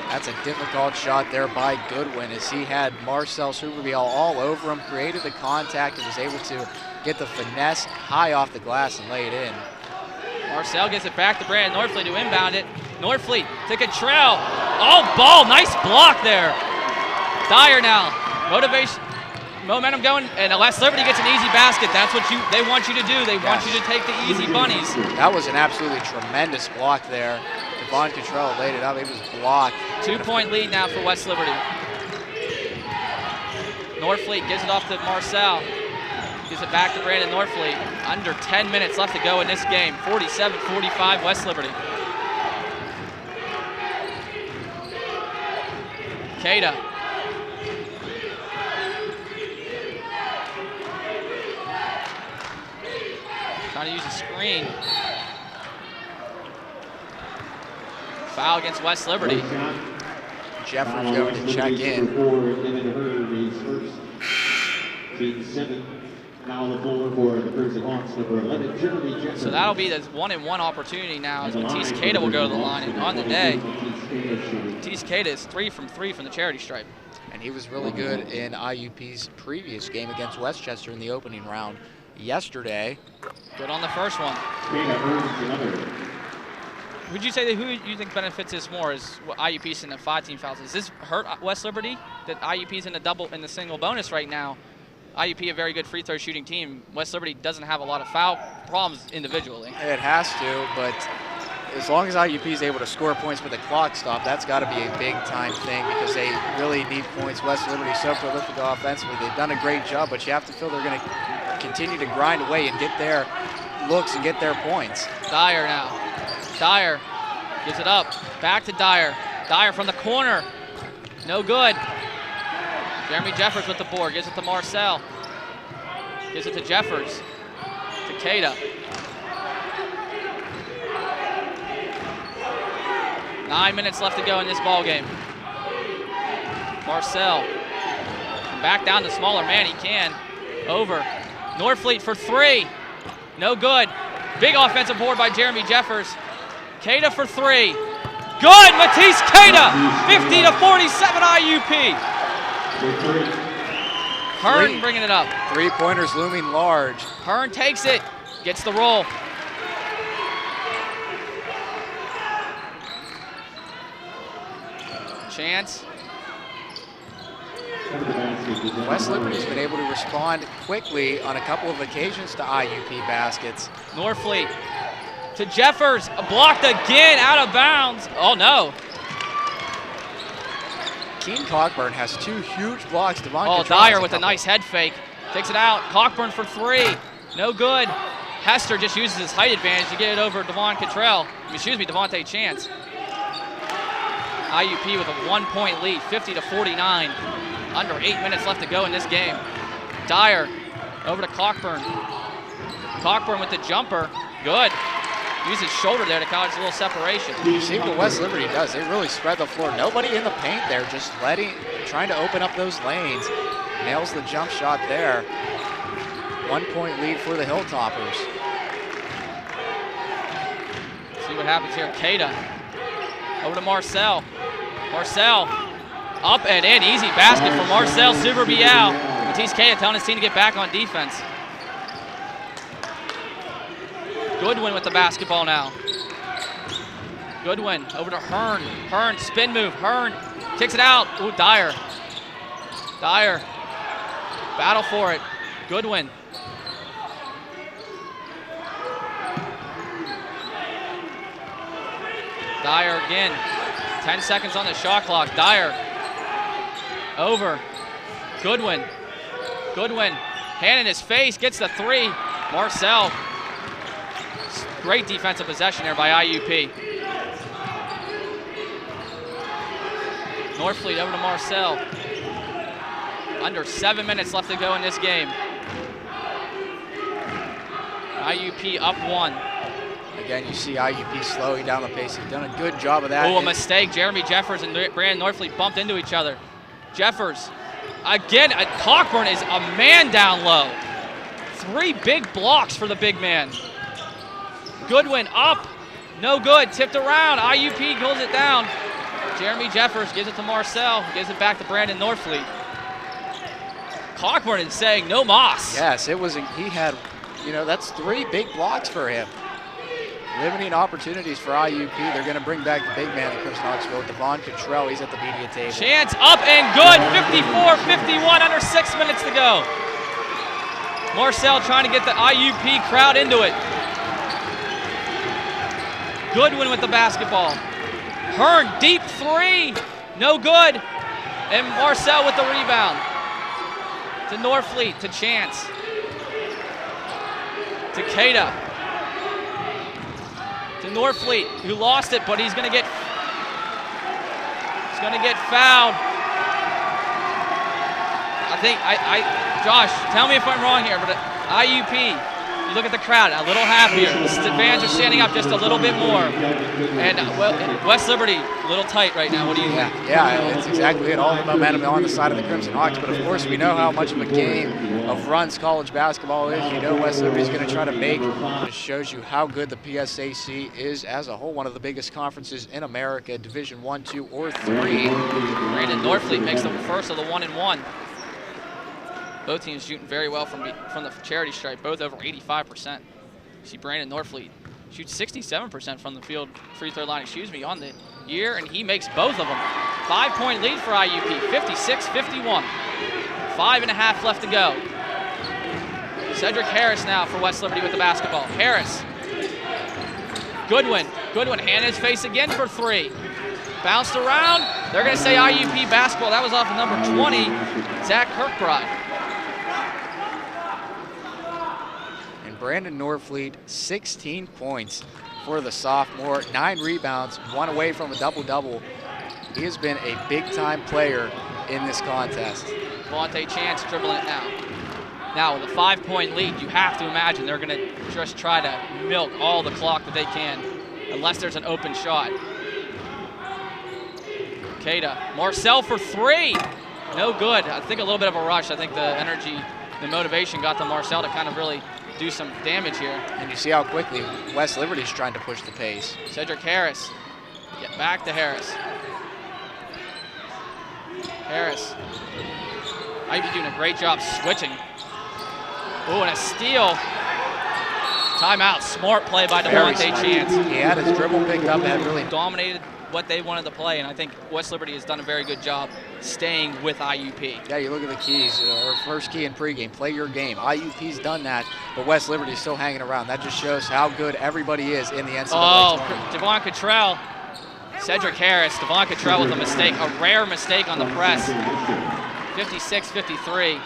That's a difficult shot there by Goodwin, as he had Marcel Souberbielle all over him, created the contact, and was able to get the finesse high off the glass and lay it in. Marcel gets it back to Brandon Norfleet to inbound it. Norfleet to Cottrell. Oh, ball, nice block there. Dyer now, motivation. Momentum going, and West Liberty gets an easy basket. That's what they want you to do. They want you to take the easy bunnies. That was an absolutely tremendous block there. Devon Cottrell laid it up. It was blocked. 2-point lead now for West Liberty. Norfleet gives it off to Marcel. Gives it back to Brandon Norfleet. Under 10 minutes left to go in this game. 47-45 West Liberty. Cada. Trying to use a screen. Foul against West Liberty. Jeffers going to check in. So that'll be the 1-and-1 opportunity now, as Matisse Cada will go to the line. And on the day, Matisse Cada is 3 from 3 from the charity stripe. And he was really good in IUP's previous game against Westchester in the opening round yesterday. Good on the first one. Would you say that who you think benefits this more is IUP's in the 5-team fouls? Does this hurt West Liberty that IUP's in the single bonus right now? IUP a very good free throw shooting team. West Liberty doesn't have a lot of foul problems individually. It has to, but as long as IUP is able to score points with the clock stop, that's got to be a big time thing, because they really need points. West Liberty so prolific offensively. They've done a great job, but you have to feel they're going to continue to grind away and get their looks and get their points. Dyer now. Dyer gives it up. Back to Dyer. Dyer from the corner. No good. Jeremy Jeffers with the board. Gives it to Marcel. Gives it to Jeffers. To Cada. 9 minutes left to go in this ball game. Marcel. Back down to smaller man. He can. Over. Norfleet for 3. No good. Big offensive board by Jeremy Jeffers. Cada for 3. Good! Matisse Cada! 50-47 IUP. Hearn bringing it up. 3-pointers looming large. Hearn takes it. Gets the roll. Chance. West Liberty's been able to respond quickly on a couple of occasions to IUP baskets. Norfleet to Jeffers, blocked again, out of bounds. Oh no. Keen Cockburn has 2 huge blocks. Oh, Dyer with a nice head fake. Takes it out. Cockburn for 3. No good. Hester just uses his height advantage to get it over Devon Cottrell. Devontae Chance. IUP with a 1-point lead, 50-49. Under 8 minutes left to go in this game. Dyer over to Cockburn. Cockburn with the jumper. Good. Use his shoulder there to cause a little separation. You see what West Liberty does. They really spread the floor. Nobody in the paint there, just trying to open up those lanes. Nails the jump shot there. 1-point lead for the Hilltoppers. See what happens here. Cada over to Marcel. Marcel up and in. Easy basket for Marcel Souberbielle. Matisse Kaya telling his team to get back on defense. Goodwin with the basketball now. Goodwin over to Hearn. Hearn, spin move. Hearn kicks it out. Ooh, Dyer. Dyer. Battle for it. Goodwin. Dyer again. 10 seconds on the shot clock. Dyer. Over. Goodwin. Goodwin. Hand in his face. Gets the three. Marcel. Great defensive possession there by IUP. Norfleet over to Marcel. Under 7 minutes left to go in this game. IUP up 1. Again, you see IUP slowing down the pace. He's done a good job of that. Oh, a mistake. Jeremy Jeffers and Brandon Norfleet bumped into each other. Jeffers, again, Cockburn is a man down low. 3 big blocks for the big man. Goodwin up, no good, tipped around. IUP pulls it down. Jeremy Jeffers gives it to Marcel, gives it back to Brandon Norfleet. Cockburn is saying no mas. Yes, it was, he had, that's 3 big blocks for him. Limiting opportunities for IUP. They're going to bring back the big man in Chris Knoxville. Devon Cottrell, he's at the media table. Chance up and good, 54-51, under 6 minutes to go. Marcel trying to get the IUP crowd into it. Goodwin with the basketball. Hearn, deep 3, no good. And Marcel with the rebound. To Norfleet, to Chance. To Keita. To Norfleet, who lost it, but he's gonna get fouled. I think, Josh, tell me if I'm wrong here, but IUP, you look at the crowd, a little happier. The fans are standing up just a little bit more. And West Liberty, a little tight right now. What do you think? Yeah, it's exactly it. All the momentum on the side of the Crimson Hawks. But of course, we know how much of a game of runs college basketball is. You know West Liberty's going to try to make. It shows you how good the PSAC is as a whole. One of the biggest conferences in America, Division 1, 2, or 3. Brandon Norfleet makes the first of the 1-and-1. Both teams shooting very well from the charity stripe, both over 85%. You see Brandon Norfleet shoots 67% from the field free throw line, on the year, and he makes both of them. 5-point lead for IUP, 56-51. 5.5 left to go. Cedric Harris now for West Liberty with the basketball. Harris. Goodwin hand in his face again for 3. Bounced around. They're going to say IUP basketball. That was off of number 20, Zach Kirkbride. Brandon Norfleet, 16 points for the sophomore, 9 rebounds, 1 away from a double-double. He has been a big-time player in this contest. Devontae Chance dribbling it now. Now with a 5-point lead, you have to imagine they're going to just try to milk all the clock that they can, unless there's an open shot. Keita, Marcel for 3. No good. I think a little bit of a rush. I think the energy, the motivation got to Marcel to kind of really do some damage here. And you see how quickly West Liberty's trying to push the pace. Cedric Harris, get back to Harris. Harris, might be doing a great job switching. Oh, and a steal. Timeout, smart play by Devontae Chance. He had his dribble picked up and had really dominated what they wanted to play, and I think West Liberty has done a very good job staying with IUP. Yeah, you look at the keys. Our first key in pregame, play your game. IUP's done that, but West Liberty's still hanging around. That just shows how good everybody is in the NCAA tournament. Devon Cottrell, Cedric Harris, Devon Cottrell with a mistake, a rare mistake on the press. 56-53.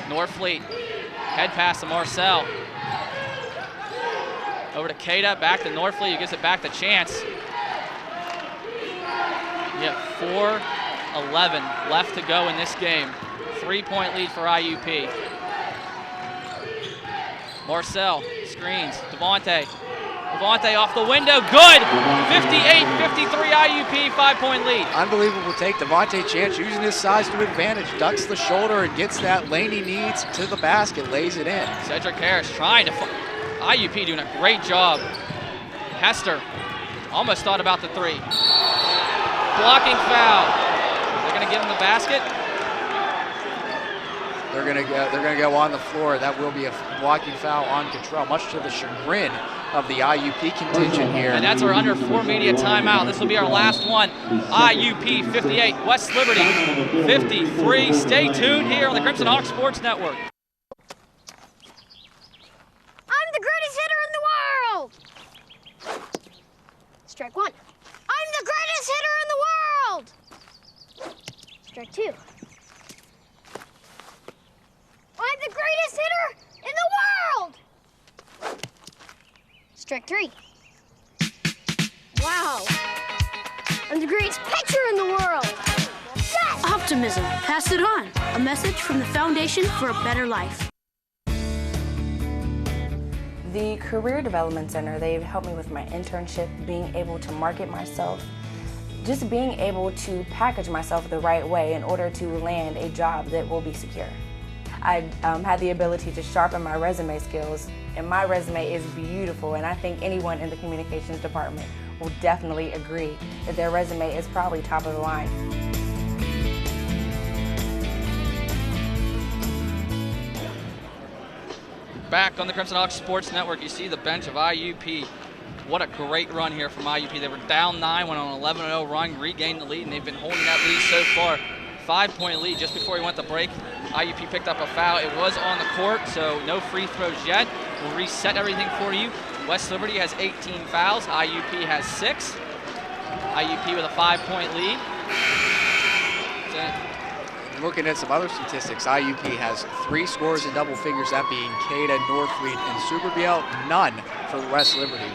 Norfleet, head pass to Marcel. Over to Keita, back to Norfleet, who gives it back to Chance. You have 4:11 left to go in this game. 3-point lead for IUP. Marcel screens, Devontae off the window, good! 58-53 IUP, 5-point lead. Unbelievable take. Devontae Chance using his size to advantage, ducks the shoulder and gets that lane he needs to the basket, lays it in. Cedric Harris trying to, IUP doing a great job. Hester almost thought about the 3. blocking foul. They're going to give him the basket. They're gonna go on the floor. That will be a blocking foul on Cottrell, much to the chagrin of the IUP contingent here. And that's our under 4 media timeout. This will be our last one. IUP 58, West Liberty 53. Stay tuned here on the Crimson Hawk Sports Network. I'm the greatest hitter in the world. Strike one. I'm the greatest hitter in the world. Strike two. I'm the greatest hitter in the world! Strike three. Wow. I'm the greatest pitcher in the world! Yes! Optimism. Pass it on. A message from the Foundation for a Better Life. The Career Development Center, they've helped me with my internship, being able to market myself, just being able to package myself the right way in order to land a job that will be secure. I had the ability to sharpen my resume skills, and my resume is beautiful, and I think anyone in the communications department will definitely agree that their resume is probably top of the line. Back on the Crimson Hawk Sports Network, you see the bench of IUP. What a great run here from IUP. They were down 9, went on an 11-0 run, regained the lead, and they've been holding that lead so far. 5-point lead just before we went to break. IUP picked up a foul. It was on the court, so no free throws yet. We'll reset everything for you. West Liberty has 18 fouls. IUP has 6. IUP with a 5-point lead. Looking at some other statistics, IUP has 3 scores in double figures, that being Cada, Northfleet, and Souberbielle. None for West Liberty.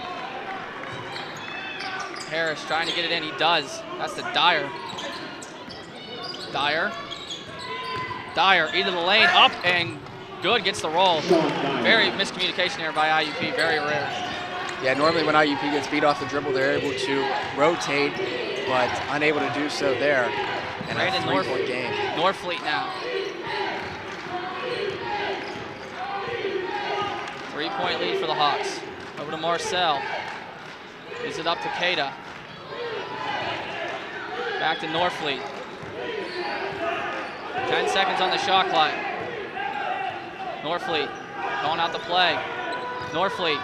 Harris trying to get it in. He does. That's to Dyer. Dyer, into the lane, up and good, gets the roll. Very miscommunication there by IUP, very rare. Yeah, normally when IUP gets beat off the dribble, they're able to rotate, but unable to do so there. And a 3-point game. Northfleet now. 3-point lead for the Hawks. Over to Marcel. Gives it up to Cada. Back to Northfleet. 10 seconds on the shot clock. Northfleet going out to play. Northfleet.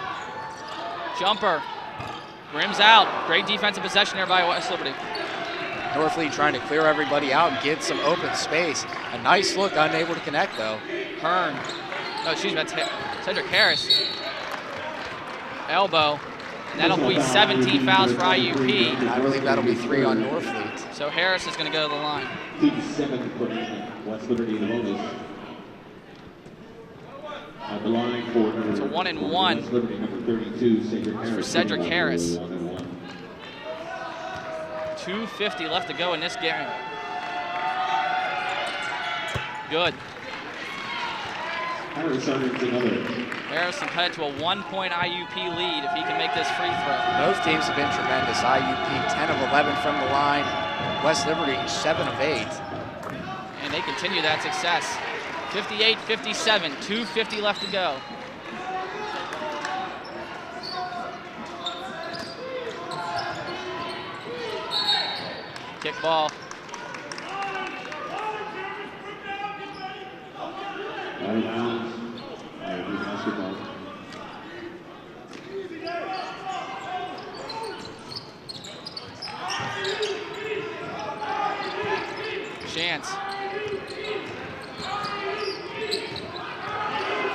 Jumper. Rims out. Great defensive possession there by West Liberty. Northfleet trying to clear everybody out and get some open space. A nice look, unable to connect though. Hearn. Oh, excuse me, that's Cedric Harris. Elbow. That'll be 17 fouls for IUP. I believe that'll be 3 on Northfleet. So Harris is going to go to the line. 7 for West Liberty in the bonus. On the line for it's a 1-and-1. West Liberty, number 32, Cedric Harris. For Cedric Harris. 2:50 left to go in this game. Good. Harrison cut it to a 1-point IUP lead if he can make this free throw. Both teams have been tremendous. IUP 10 of 11 from the line. West Liberty 7 of 8. And they continue that success. 58-57, 2:50 left to go. Kick ball. Out of bounds. Basketball. Chance.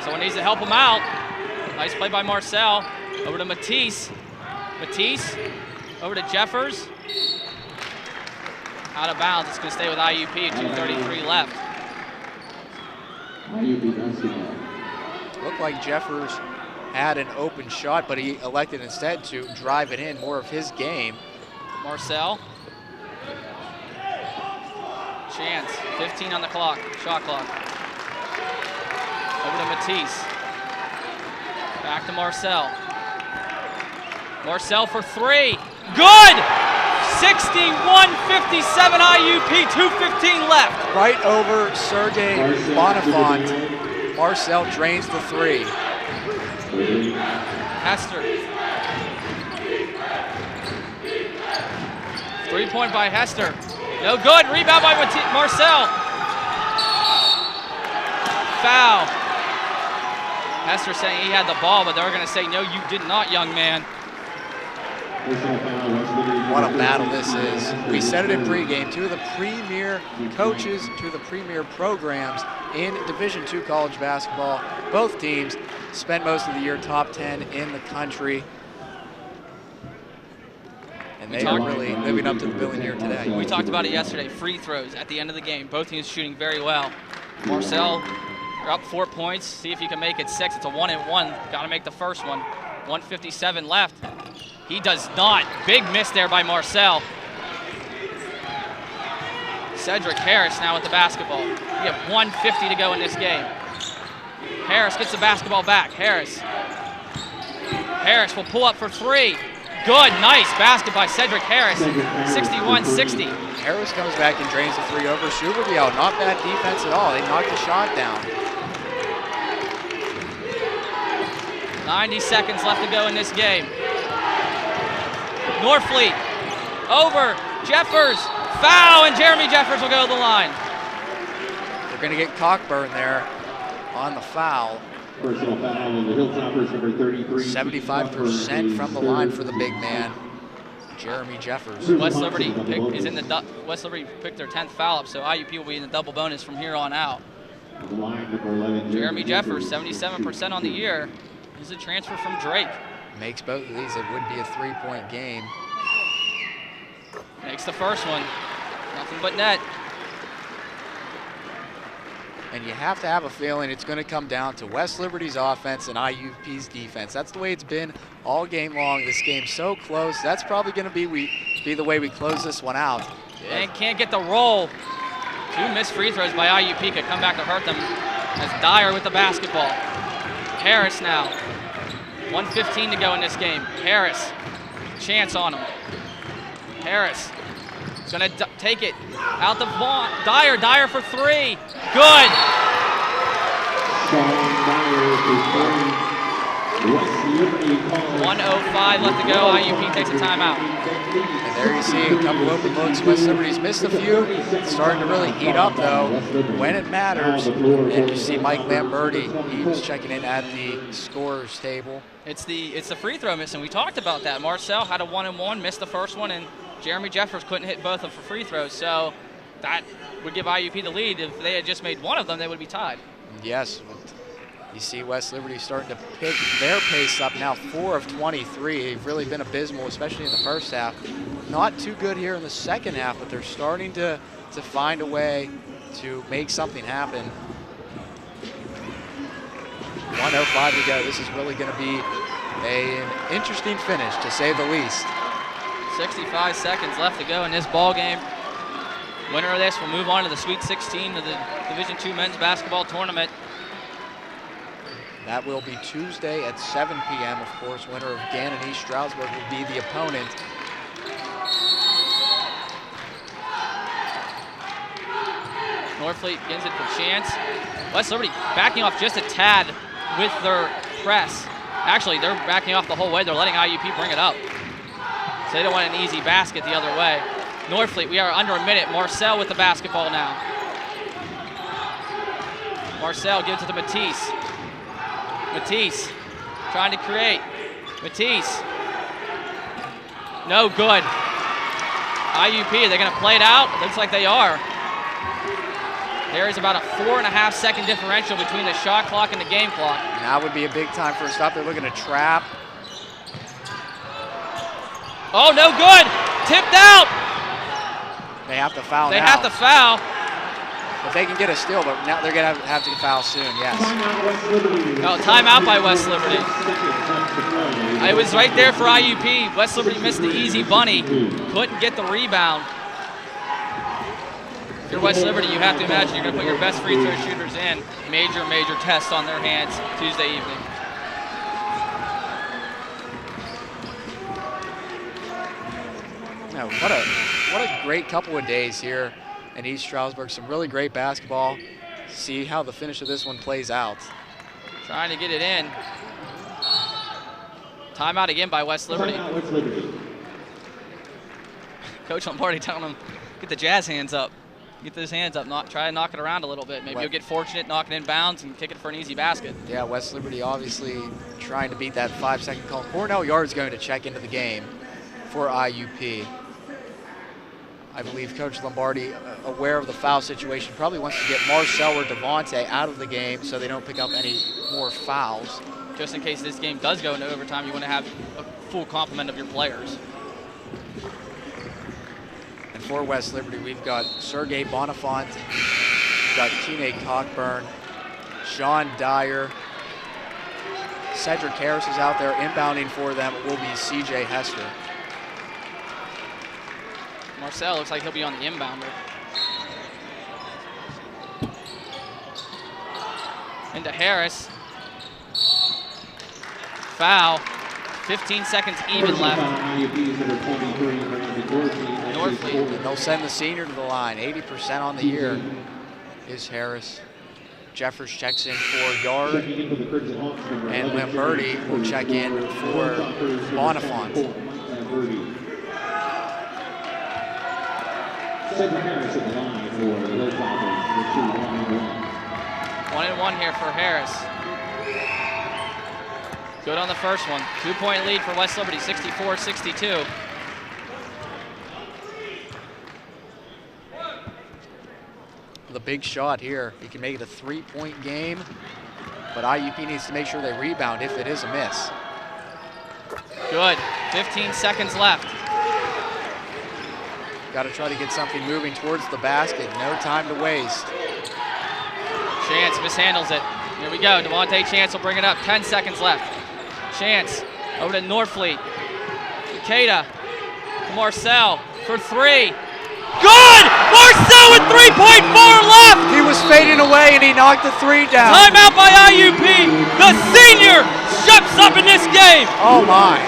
Someone needs to help him out. Nice play by Marcel. Over to Matisse. Matisse over to Jeffers. Out of bounds. It's going to stay with IUP. 2:33 left. IUP basketball. Looked like Jeffers had an open shot, but he elected instead to drive it in. More of his game. Marcel. Chance. 15 on the clock. Shot clock. Over to Matisse. Back to Marcel. Marcel for 3. Good! 61-57 IUP, 2:15 left. Right over Sergey Bonifant. Marcel drains the 3. Hester. 3-point by Hester. No good. Rebound by Marcel. Foul. Hester saying he had the ball, but they're going to say, no, you did not, young man. What a battle this is. We said it in pregame. Two of the premier coaches, two of the premier programs in Division II college basketball. Both teams spent most of the year top 10 in the country. And they are really living up to the billing here today. We talked about it yesterday. Free throws at the end of the game. Both teams shooting very well. Marcel, you're up 4 points. See if you can make it 6. It's a 1-and-1. Got to make the first one. 1:57 left. He does not. Big miss there by Marcel. Cedric Harris now with the basketball. We have 1:50 to go in this game. Harris gets the basketball back. Harris will pull up for 3. Good, nice basket by Cedric Harris. 61-60. Harris comes back and drains the 3 over Souberbielle. Not bad defense at all. They knocked the shot down. 90 seconds left to go in this game. Norfleet over Jeffers. Foul, and Jeremy Jeffers will go to the line. They're going to get Cockburn there on the foul. Personal foul on the Hilltoppers, number 33. 75% from the line for the big man, Jeremy Jeffers. West Liberty West Liberty picked their 10th foul up, so IUP will be in the double bonus from here on out. Jeremy Jeffers, 77% on the year. This is a transfer from Drake. Makes both of these. It would be a 3-point game. Makes the first one. Nothing but net. And you have to have a feeling it's going to come down to West Liberty's offense and IUP's defense. That's the way it's been all game long. This game's so close. That's probably going to be the way we close this one out. And can't get the roll. 2 missed free throws by IUP could come back to hurt them. As Dyer with the basketball. Harris now. 1:15 to go in this game. Harris, chance on him. Harris is going to take it out the Vaughn. Dyer for 3. Good. 1:05 left to go. IUP takes a timeout. And there you see a couple open looks. West Liberty's missed a few. It's starting to really heat up, though, when it matters. And you see Mike Lamberti. He was checking in at the scorer's table. It's the free throw missing. We talked about that. Marcel had a 1-and-1, missed the first one, and Jeremy Jeffers couldn't hit both of them for free throws. So that would give IUP the lead. If they had just made one of them, they would be tied. Yes. You see West Liberty starting to pick their pace up now. 4 of 23. They've really been abysmal, especially in the first half. Not too good here in the second half, but they're starting to find a way to make something happen. 1:05 to go. This is really going to be an interesting finish, to say the least. 65 seconds left to go in this ball game. Winner of this will move on to the Sweet 16 of the Division II men's basketball tournament. That will be Tuesday at 7 p.m. Of course, winner of Gannon East Stroudsburg will be the opponent. Norfleet begins it for Chance. West Liberty backing off just a tad with their press. Actually, they're backing off the whole way. They're letting IUP bring it up. So they don't want an easy basket the other way. Norfleet, we are under a minute. Marcel with the basketball now. Marcel gives it to Matisse. Matisse trying to create. Matisse. No good. IUP, are they going to play it out? Looks like they are. There is about a 4.5-second differential between the shot clock and the game clock. Now would be a big time for a stop. They're looking to trap. Oh, no good. Tipped out. They have to foul They now. have to foul. If they can get a steal, but now they're going to have to foul soon, yes. Oh, timeout by West Liberty. It was right there for IUP. West Liberty missed the easy bunny. Couldn't get the rebound. If you're West Liberty, you have to imagine you're going to put your best free throw shooters in. Major test on their hands Tuesday evening. No, what a great couple of days here in East Stroudsburg. Some really great basketball. See how the finish of this one plays out. Trying to get it in. Timeout again by West Liberty. Coach Lombardi telling him, get the jazz hands up. Get those hands up, try and knock it around a little bit. Maybe you'll get fortunate, knock it in bounds, and kick it for an easy basket. Yeah, West Liberty obviously trying to beat that 5-second call. Cornell Yard's going to check into the game for IUP. I believe Coach Lombardi, aware of the foul situation, probably wants to get Marcel or Devontae out of the game so they don't pick up any more fouls. Just in case this game does go into overtime, you want to have a full complement of your players. And for West Liberty, we've got Sergey Bonifant, we've got Kine Cockburn, Sean Dyer, Cedric Harris is out there. Inbounding for them will be CJ Hester. Marcel looks like he'll be on the inbounder. Into Harris. Foul. 15 seconds even left. Northfleet. And they'll send the senior to the line. 80% on the year is Harris. Jeffers checks in for Yard. And Lamberti will check in for Bonifant. Harris at the line for the Hilltoppers. 1-1 here for Harris. Good on the first one. 2-point lead for West Liberty, 64-62. The big shot here. He can make it a 3-point game, but IUP needs to make sure they rebound if it is a miss. Good. 15 seconds left. Got to try to get something moving towards the basket. No time to waste. Chance mishandles it. Here we go. Devontae Chance will bring it up. 10 seconds left. Chance over to Northfleet. Takeda to Marcel for three. Good! Marcel with 3.4 left! He was fading away and he knocked the three down. Timeout by IUP. The senior steps up in this game. Oh my.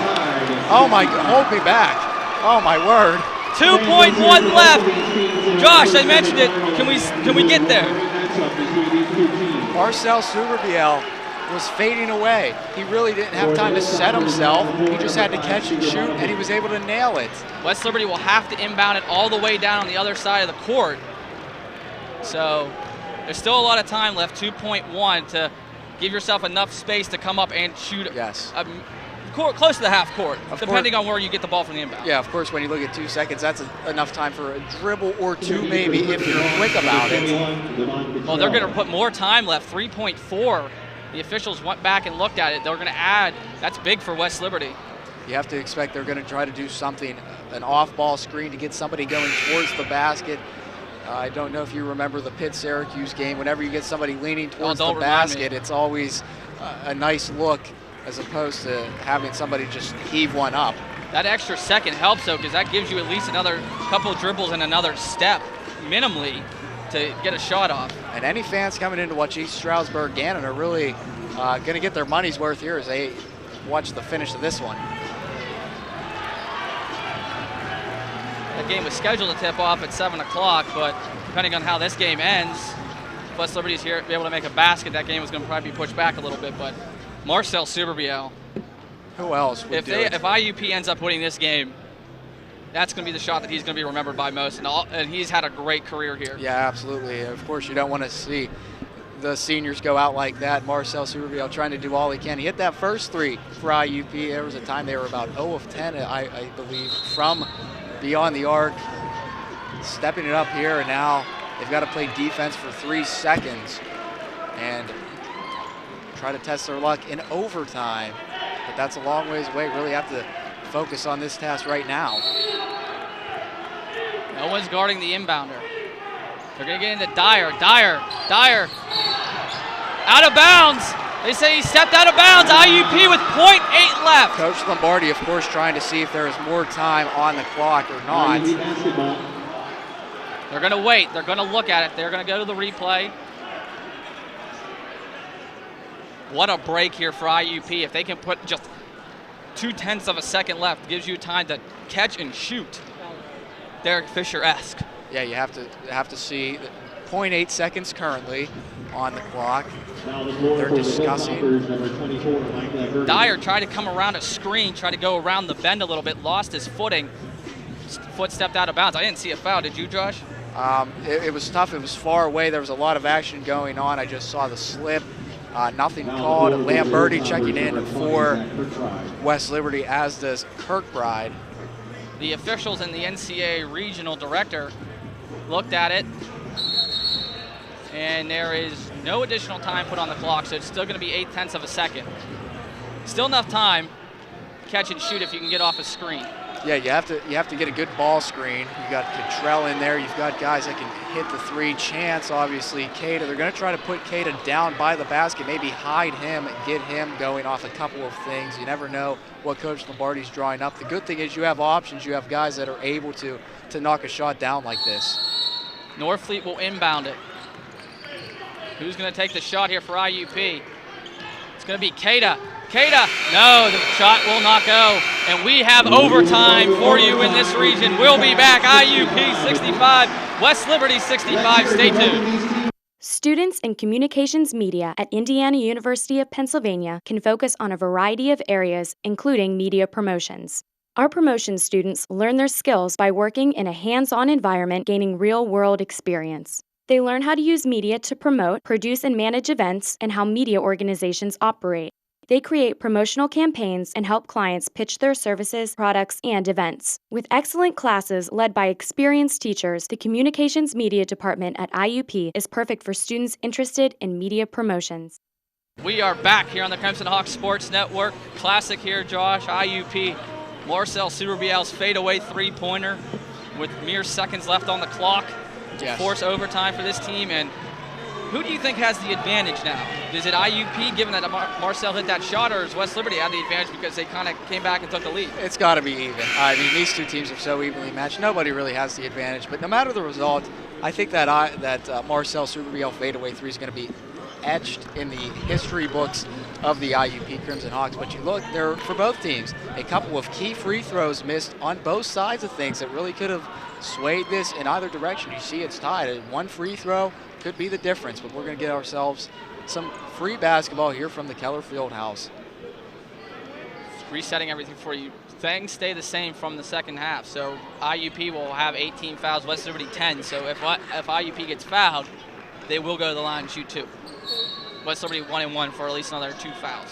Oh my, hold me back. Oh my word. 2.1 left. Josh, I mentioned it. Can we get there? Marcel Souberbielle was fading away. He really didn't have time to set himself. He just had to catch and shoot, and he was able to nail it. West Liberty will have to inbound it all the way down on the other side of the court. So there's still a lot of time left, 2.1, to give yourself enough space to come up and shoot. Yes. Close to the half court, depending on where you get the ball from the inbound. Yeah, of course, when you look at 2 seconds, that's enough time for a dribble or two maybe if you're quick about it. Well, they're going to put more time left, 3.4. The officials went back and looked at it. They're going to add. That's big for West Liberty. You have to expect they're going to try to do something, an off-ball screen to get somebody going towards the basket. I don't know if you remember the Pitt-Syracuse game. Whenever you get somebody leaning towards the basket, it's always a nice look, as opposed to having somebody just heave one up. That extra second helps, though, because that gives you at least another couple of dribbles and another step, minimally, to get a shot off. And any fans coming in to watch East Stroudsburg Gannon are really going to get their money's worth here as they watch the finish of this one. That game was scheduled to tip off at 7 o'clock, but depending on how this game ends, if West Liberty's here to be able to make a basket, that game was going to probably be pushed back a little bit. But Marcel Souberbielle. Who else would do it? If IUP ends up winning this game, that's going to be the shot that he's going to be remembered by most, and he's had a great career here. Yeah, absolutely. Of course, you don't want to see the seniors go out like that. Marcel Souberbielle trying to do all he can. He hit that first three for IUP. There was a time they were about 0 of 10, I believe, from beyond the arc. Stepping it up here, and now they've got to play defense for 3 seconds and try to test their luck in overtime. But that's a long ways away. Really have to focus on this task right now. No one's guarding the inbounder. They're going to get into Dyer. Dyer. Out of bounds. They say he stepped out of bounds. IUP with 0.8 left. Coach Lombardi, of course, trying to see if there is more time on the clock or not. They're going to wait. They're going to look at it. They're going to go to the replay. What a break here for IUP. If they can put just 0.2 of a second left, gives you time to catch and shoot. Derek Fisher-esque. Yeah, you have to see 0.8 seconds currently on the clock. They're discussing. Dyer tried to come around a screen, tried to go around the bend a little bit, lost his footing. foot stepped out of bounds. I didn't see a foul. Did you, Josh? It was tough. It was far away. There was a lot of action going on. I just saw the slip. Nothing called. Lamberti checking in for West Liberty, as does Kirkbride. The officials and the NCAA regional director looked at it, and there is no additional time put on the clock, so it's still going to be 0.8 of a second. Still enough time, catch and shoot if you can get off a screen. Yeah, you have to get a good ball screen. You got Cottrell in there. You've got guys that can hit the three. Chance, obviously, Cada. They're going to try to put Cada down by the basket, maybe hide him, get him going off a couple of things. You never know what Coach Lombardi's drawing up. The good thing is you have options. You have guys that are able to knock a shot down like this. Norfleet will inbound it. Who's going to take the shot here for IUP? It's going to be Cada. Cada, no, the shot will not go. And we have overtime for you in this region. We'll be back. IUP 65, West Liberty 65. Stay tuned. Students in communications media at Indiana University of Pennsylvania can focus on a variety of areas, including media promotions. Our promotion students learn their skills by working in a hands-on environment, gaining real-world experience. They learn how to use media to promote, produce, and manage events, and how media organizations operate. They create promotional campaigns and help clients pitch their services, products, and events. With excellent classes led by experienced teachers, the Communications Media Department at IUP is perfect for students interested in media promotions. We are back here on the Crimson Hawk Sports Network. Classic here, Josh. IUP, Marcel Souberbielle's fadeaway three-pointer with mere seconds left on the clock to force overtime for this team. And who do you think has the advantage now? Is it IUP, given that Marcel hit that shot, or is West Liberty have the advantage because they kind of came back and took the lead? It's got to be even. I mean, these two teams are so evenly matched. Nobody really has the advantage. But no matter the result, I think that Marcel Souberbielle fadeaway three is going to be etched in the history books of the IUP Crimson Hawks. But you look, there for both teams, a couple of key free throws missed on both sides of things that really could have swayed this in either direction. You see it's tied. One free throw could be the difference, but we're going to get ourselves some free basketball here from the Keller Fieldhouse. Resetting everything for you. Things stay the same from the second half. So IUP will have 18 fouls, West Liberty 10. So if IUP gets fouled, they will go to the line and shoot two. West Liberty 1-1 for at least another 2 fouls.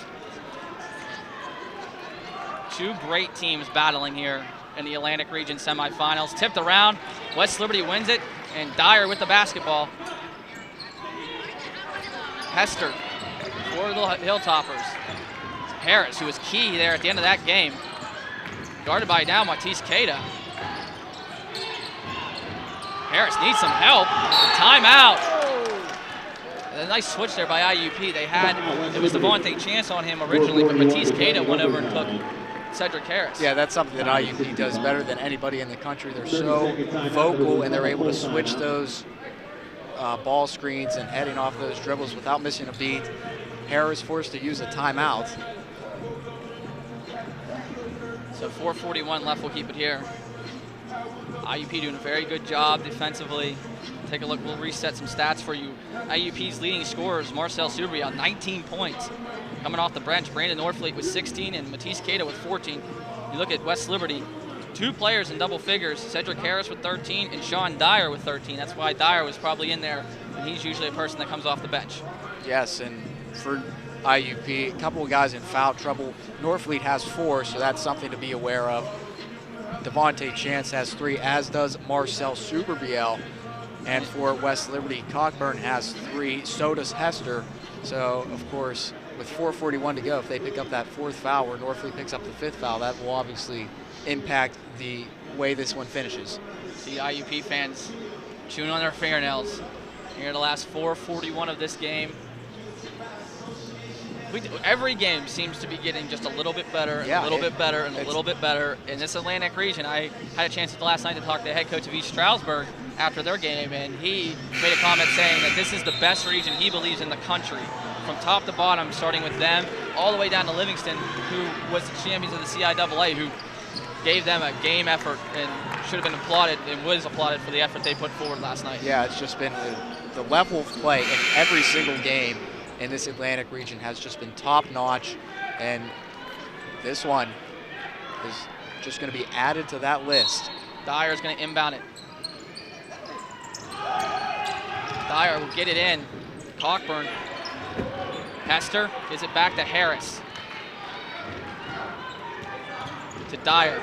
Two great teams battling here in the Atlantic Region semifinals. Tipped around, West Liberty wins it, and Dyer with the basketball. Hester for the Hilltoppers. Harris, who was key there at the end of that game. Guarded by now Matisse Cada. Harris needs some help. Timeout. A nice switch there by IUP. It was the Devontae Chance on him originally, but Matisse Cada went over and took Cedric Harris. Yeah, that's something that IUP does better than anybody in the country. They're so vocal, and they're able to switch those ball screens and heading off those dribbles without missing a beat. Harris forced to use a timeout. So 4:41 left, we'll keep it here. IUP doing a very good job defensively. Take a look, we'll reset some stats for you. IUP's leading scorers, Marcel Souberbielle, 19 points. Coming off the bench, Brandon Norfleet with 16 and Matisse Cada with 14. You look at West Liberty, 2 players in double figures, Cedric Harris with 13 and Sean Dyer with 13. That's why Dyer was probably in there, and he's usually a person that comes off the bench. Yes, and for IUP, a couple of guys in foul trouble. Norfleet has 4, so that's something to be aware of. Devontae Chance has 3, as does Marcel Souberbielle. And for West Liberty, Cockburn has 3, so does Hester. So, of course, with 4:41 to go, if they pick up that 4th foul or Norfleet picks up the 5th foul, that will obviously impact the way this one finishes. See IUP fans chewing on their fingernails here in the last 4:41 of this game. Every game seems to be getting just a little bit better, and a little bit better, and a little bit better. In this Atlantic region, I had a chance last night to talk to the head coach of East Stroudsburg after their game, and he made a comment saying that this is the best region he believes in the country, from top to bottom, starting with them, all the way down to Livingston, who was the champions of the CIAA, who gave them a game effort and should have been applauded and was applauded for the effort they put forward last night. Yeah, it's just been the level of play in every single game in this Atlantic region has just been top-notch, and this one is just going to be added to that list Dyer's going to inbound it. Dyer will get it in. Cockburn. Hester gives it back to Harris. To Dyer.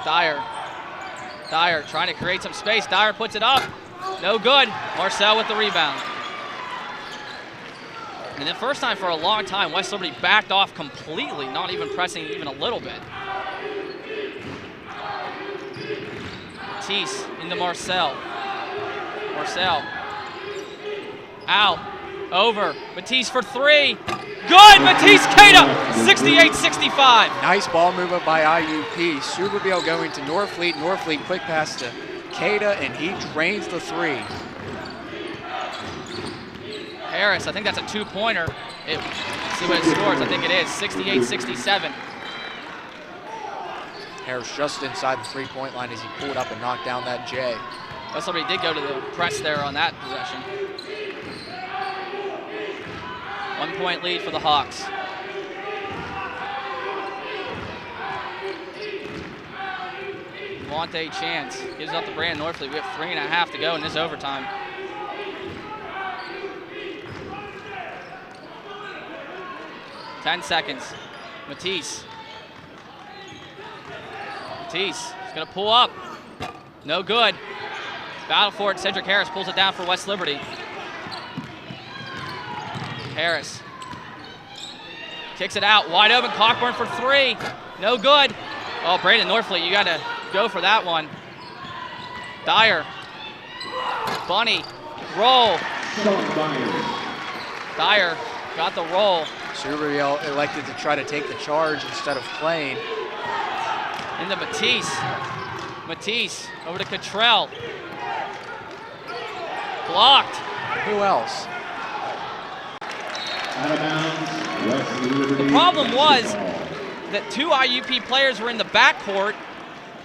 Dyer trying to create some space. Dyer puts it up. No good. Marcel with the rebound. And the first time for a long time, West Liberty backed off completely, not even pressing even a little bit. Matisse into Marcel. Marcel. Out. Over. Matisse for three. Good! Matisse Cada! 68-65. Nice ball movement by IUP. Souberbielle going to Norfleet. Norfleet quick pass to Cada, and he drains the three. Harris, I think that's a two-pointer. Let's see what it scores. I think it is 68-67. Harris just inside the three-point line as he pulled up and knocked down that J. West Liberty did go to the press there on that possession. 1 point lead for the Hawks. Devontae Chance gives up the Brandon Norfleet. We have 3.5 to go in this overtime. Ten seconds. Matisse. Matisse is going to pull up. No good. Battle for it. Cedric Harris pulls it down for West Liberty. Harris kicks it out. Wide open. Cockburn for three. No good. Oh, Brandon Norfleet, you got to go for that one. Dyer. Bunny. Roll. Dyer got the roll. Souberbielle elected to try to take the charge instead of playing. Into Matisse. Matisse over to Cottrell. Blocked. Who else? The problem was that two IUP players were in the backcourt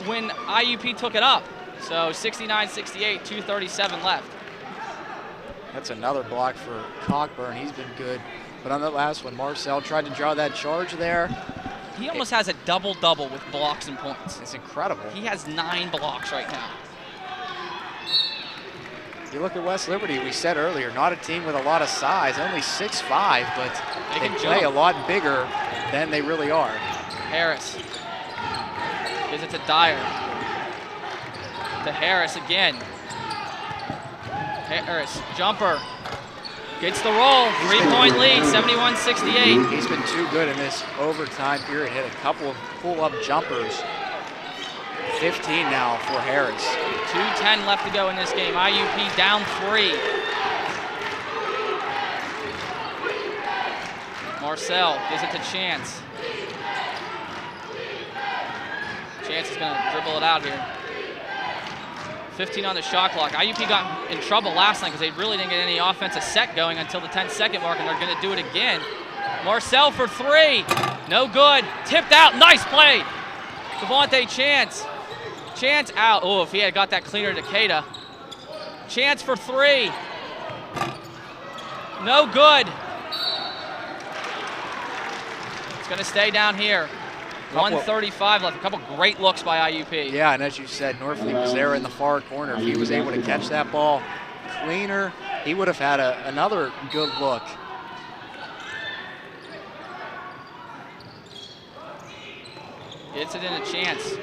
when IUP took it up. So 69-68, 2:37 left. That's another block for Cockburn. He's been good. But on that last one, Marcel tried to draw that charge there. He almost has a double-double with blocks and points. It's incredible. He has 9 blocks right now. You look at West Liberty, we said earlier, not a team with a lot of size, only 6'5", but they play a lot bigger than they really are. Harris gives it to Dyer. To Harris again. Harris, jumper. Gets the roll, 3-point lead, 71-68. He's been too good in this overtime period. Hit a couple of pull-up jumpers. 15 now for Harris. 2:10 left to go in this game. IUP down 3. Marcel gives it to Chance. Chance is going to dribble it out here. 15 on the shot clock. IUP got in trouble last night because they really didn't get any offensive set going until the 10-second mark, and they're going to do it again. Marcel for 3. No good. Tipped out. Nice play. Devontae Chance. Chance out. Oh, if he had got that cleaner to Cada. Chance for 3. No good. It's going to stay down here. 1:35 left. A couple great looks by IUP. Yeah, and as you said, Norfleet was there in the far corner. If he was able to catch that ball cleaner, he would have had another good look. Gets it in a Chance.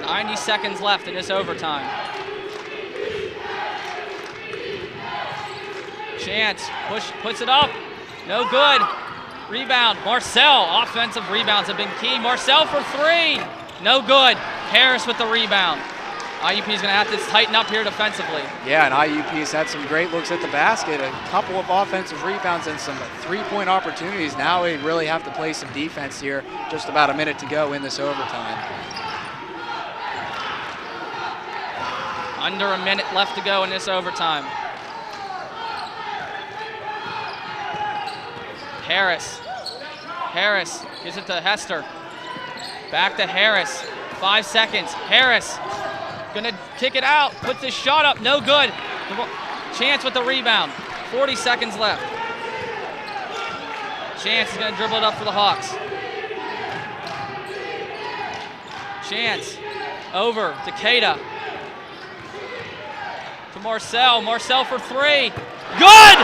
90 seconds left in this overtime. Chance puts it up. No good. Rebound. Marcel. Offensive rebounds have been key. Marcel for 3. No good. Harris with the rebound. IUP is going to have to tighten up here defensively. Yeah, and IUP has had some great looks at the basket, a couple of offensive rebounds and some three-point opportunities. Now we really have to play some defense here. Just about a minute to go in this overtime. Under a minute left to go in this overtime. Harris gives it to Hester. Back to Harris. 5 seconds. Harris gonna kick it out. Puts his shot up. No good. Chance with the rebound. 40 seconds left. Chance is gonna dribble it up for the Hawks. chance. Over to Keita. To Marcel. Marcel for three. Good!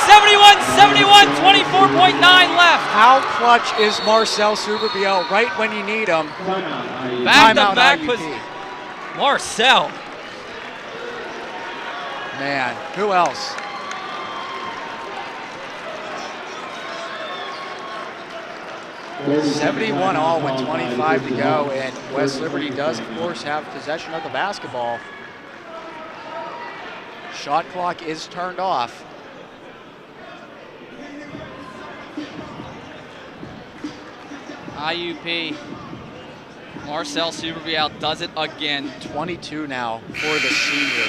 71-71, 24.9 left. How clutch is Marcel Souberbielle right when you need him? Back-to-back Marcel. Man, who else? $71 all with 25 to go, and West Liberty does, of course, have possession of the basketball. Shot clock is turned off. IUP. Marcel Souberbielle does it again. 22 now for the senior.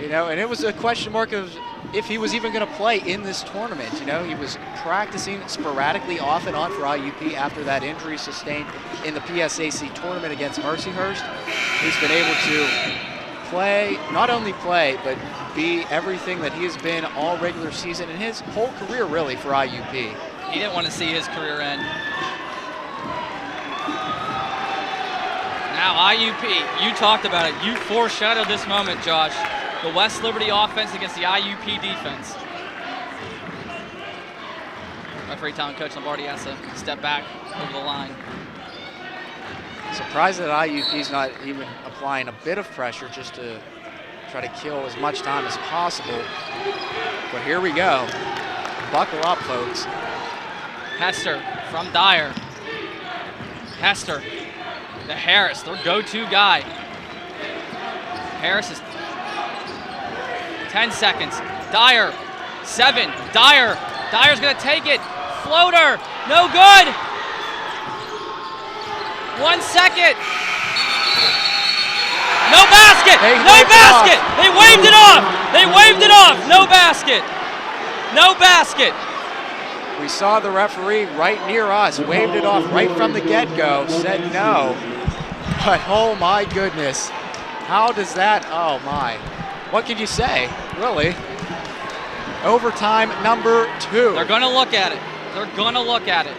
You know, and it was a question mark of if he was even going to play in this tournament. You know, he was practicing sporadically off and on for IUP after that injury sustained in the PSAC tournament against Mercyhurst. He's been able to play, not only play, but be everything that he has been all regular season and his whole career really for IUP. He didn't want to see his career end. Now IUP, you talked about it. You foreshadowed this moment, Josh. The West Liberty offense against the IUP defense. Referee telling Coach Lombardi has to step back over the line. Surprised that IUP's not even applying a bit of pressure just to try to kill as much time as possible. But here we go. Buckle up, folks. Hester from Dyer. Hester to Harris, their go-to guy. Harris is 10 seconds. Dyer, 7. Dyer's gonna take it. Floater, no good. 1 second. No basket, no basket. They waved it off. They waved it off. No basket. No basket. We saw the referee right near us, waved it off right from the get-go, said no. But oh my goodness, how does that, oh my. What can you say, really? Overtime number 2. They're gonna look at it. They're gonna look at it.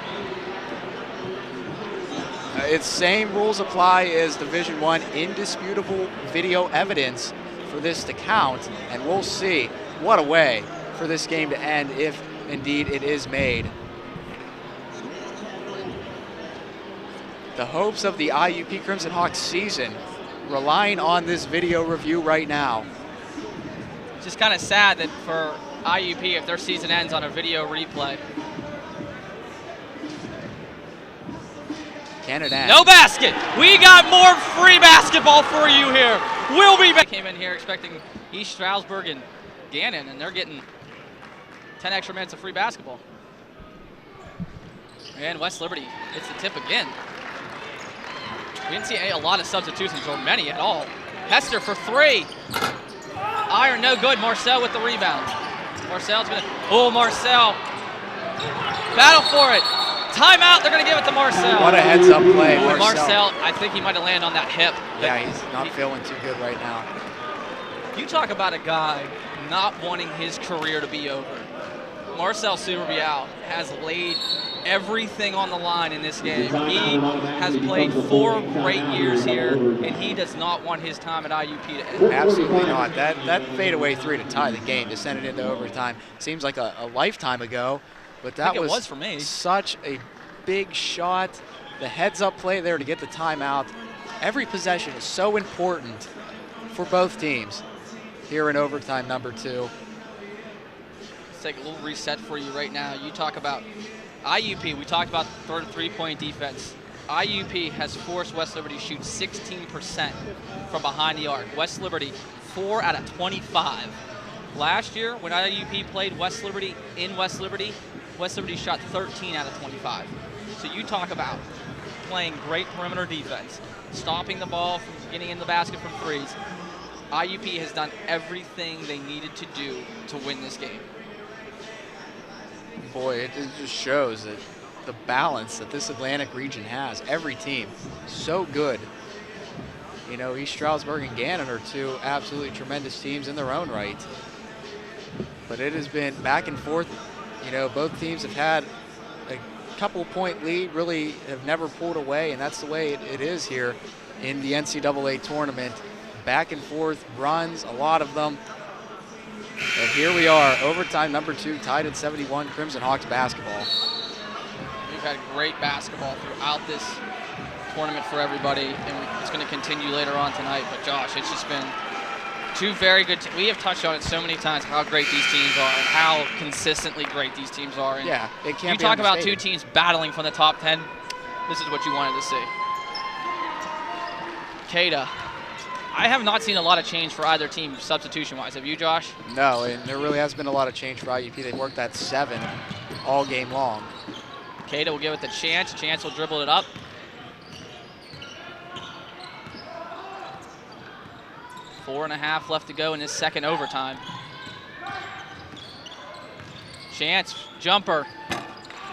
It's same rules apply as Division I, indisputable video evidence for this to count, and we'll see. What a way for this game to end if indeed it is made. The hopes of the IUP Crimson Hawks season relying on this video review right now. It's just kind of sad that for IUP, if their season ends on a video replay. Can it end? No basket. We got more free basketball for you here. We'll be back. Came in here expecting East Stroudsburg and Gannon, and they're getting 10 extra minutes of free basketball. And West Liberty gets the tip again. We didn't see a lot of substitutions, or many at all. Hester for 3. Iron, no good. Marcel with the rebound. Marcel's gonna, oh, Marcel. Battle for it. Timeout, they're gonna give it to Marcel. What a heads up play, Marcel, I think he might have landed on that hip. Yeah, he's not feeling too good right now. You talk about a guy not wanting his career to be over. Marcel Souberbielle has laid everything on the line in this game. He has played 4 great years here, and he does not want his time at IUP to end. Absolutely not. That fadeaway 3 to tie the game, to send it into overtime, seems like a lifetime ago, but that was for me. Such a big shot. The heads-up play there to get the timeout. Every possession is so important for both teams here in overtime number 2. Let's take a little reset for you right now. You talk about IUP. We talked about the three-point defense. IUP has forced West Liberty to shoot 16% from behind the arc. West Liberty, 4 out of 25. Last year, when IUP played West Liberty in West Liberty shot 13 out of 25. So you talk about playing great perimeter defense, stopping the ball from getting in the basket from threes. IUP has done everything they needed to do to win this game. Boy, it just shows that the balance that this Atlantic region has. Every team, so good. You know, East Stroudsburg and Gannon are 2 absolutely tremendous teams in their own right. But it has been back and forth. You know, both teams have had a couple-point lead, really have never pulled away, and that's the way it is here in the NCAA tournament. Back and forth runs, a lot of them. And here we are, overtime number 2, tied at 71, Crimson Hawks basketball. We've had great basketball throughout this tournament for everybody, and it's going to continue later on tonight. But Josh, it's just been 2 very good we have touched on it so many times, how great these teams are and how consistently great these teams are. And yeah, it can't you be talk about understated. 2 teams battling from the top 10. This is what you wanted to see. Cada. I have not seen a lot of change for either team substitution-wise. Have you, Josh? No, and there really has been a lot of change for IUP. They've worked that 7 all game long. Cada will give it to Chance. Chance will dribble it up. Four and a half left to go in this second overtime. Chance, jumper.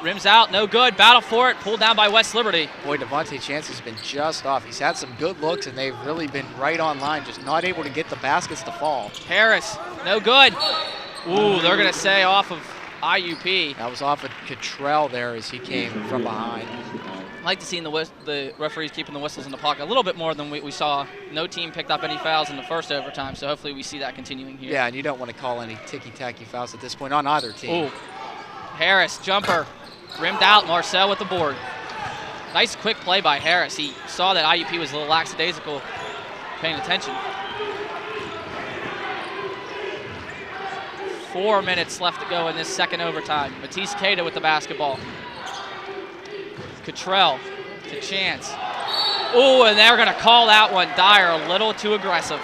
Rims out, no good. Battle for it, pulled down by West Liberty. Boy, Devontae Chance has been just off. He's had some good looks, and they've really been right on line, just not able to get the baskets to fall. Harris, no good. Ooh, they're going to say off of IUP. That was off of Cottrell there as he came from behind. I like to see the referees keeping the whistles in the pocket a little bit more than we saw. No team picked up any fouls in the first overtime, so hopefully we see that continuing here. Yeah, and you don't want to call any ticky-tacky fouls at this point on either team. Ooh. Harris, jumper, rimmed out, Marcel with the board. Nice quick play by Harris. He saw that IUP was a little lackadaisical, paying attention. 4 minutes left to go in this second overtime. Matisse Cada with the basketball. Cottrell to Chance. Ooh, and they're going to call that one. Dyer a little too aggressive.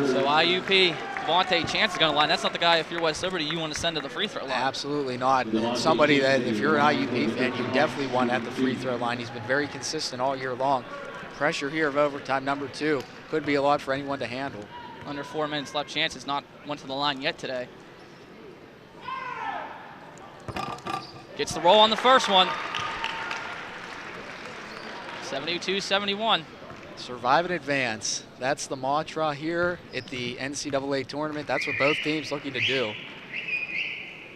So IUP, Devontae Chance is going to line. That's not the guy, if you're West Liberty, you want to send to the free throw line. Absolutely not. Somebody that, if you're an IUP fan, you definitely want at the free throw line. He's been very consistent all year long. Pressure here of overtime number 2. Could be a lot for anyone to handle. Under 4 minutes left. Chance has not went to the line yet today. Gets the roll on the first one. 72-71. Survive and advance. That's the mantra here at the NCAA tournament. That's what both teams looking to do.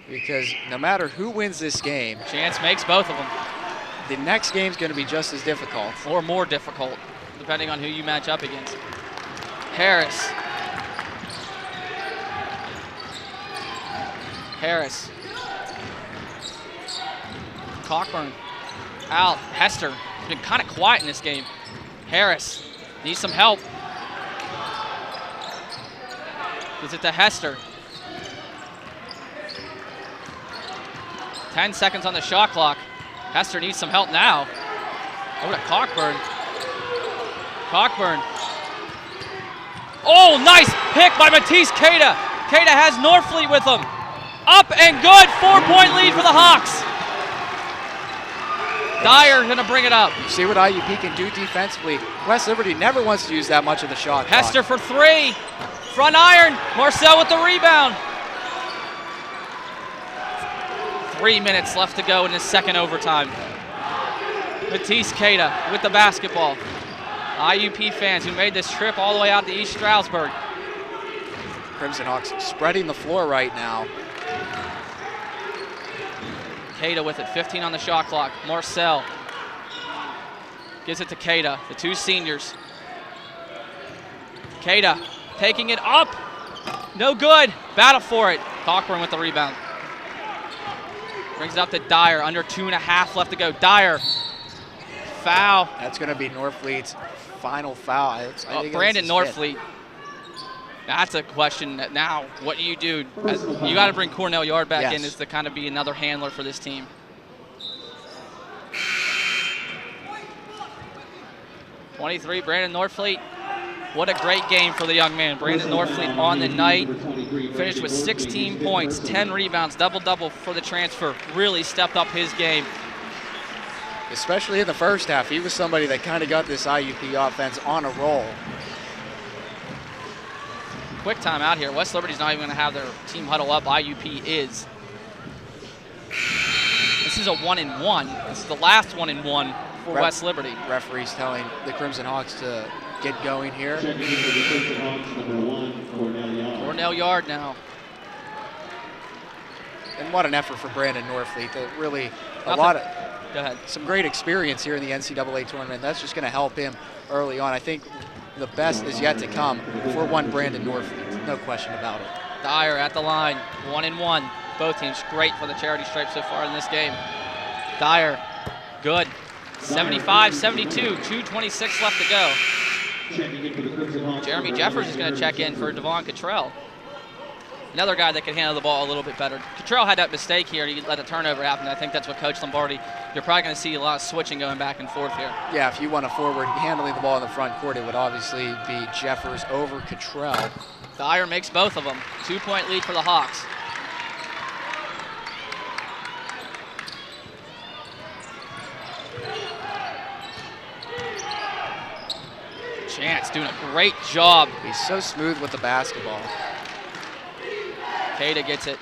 Because no matter who wins this game, Chance makes both of them. The next game's going to be just as difficult. Or more difficult, depending on who you match up against. Harris. Harris. Cockburn out. Hester has been kind of quiet in this game. Harris needs some help. Gives it to Hester. 10 seconds on the shot clock. Hester needs some help now. Over to Cockburn. Cockburn. Oh, nice pick by Matisse Cada. Cada has Norfleet with him. Up and good. 4-point lead for the Hawks. Dyer going to bring it up. You see what IUP can do defensively. West Liberty never wants to use that much of the shot clock. Hester for 3. Front iron. Marcel with the rebound. 3 minutes left to go in this second overtime. Matisse Cada with the basketball. IUP fans who made this trip all the way out to East Stroudsburg. Crimson Hawks spreading the floor right now. Cada with it, 15 on the shot clock. Marcel gives it to Cada, the 2 seniors. Cada taking it up. No good. Battle for it. Cockburn with the rebound. Brings it up to Dyer. Under 2.5 left to go. Dyer. Foul. That's going to be Norfleet's final foul. Brandon Norfleet. That's a question that now, what do? You got to bring Cornell Yard back in as to kind of be another handler for this team. '23, Brandon Norfleet. What a great game for the young man. Brandon Norfleet on the night. Finished with 16 points, 10 rebounds, double-double for the transfer. Really stepped up his game. Especially in the first half. He was somebody that kind of got this IUP offense on a roll. Quick time out here. West Liberty's not even going to have their team huddle up. IUP is. This is a 1-and-1. This is the last 1-and-1 for West Liberty. Referees telling the Crimson Hawks to get going here. Cornell Yard now. And what an effort for Brandon Norfleet. Really Go ahead. Some great experience here in the NCAA tournament. That's just going to help him early on. I think the best is yet to come for one Brandon Norfleet. No question about it. Dyer at the line, 1-1. Both teams great for the charity stripe so far in this game. Dyer, good. 75-72, 2:26 left to go. Jeremy Jeffers is going to check in for Devon Cottrell. Another guy that can handle the ball a little bit better. Cottrell had that mistake here. He let a turnover happen. I think that's what Coach Lombardi, you're probably going to see a lot of switching going back and forth here. Yeah, if you want a forward handling the ball in the front court, it would obviously be Jeffers over Cottrell. Dyer makes both of them. 2-point lead for the Hawks. Chance doing a great job. He's so smooth with the basketball. Cada gets it.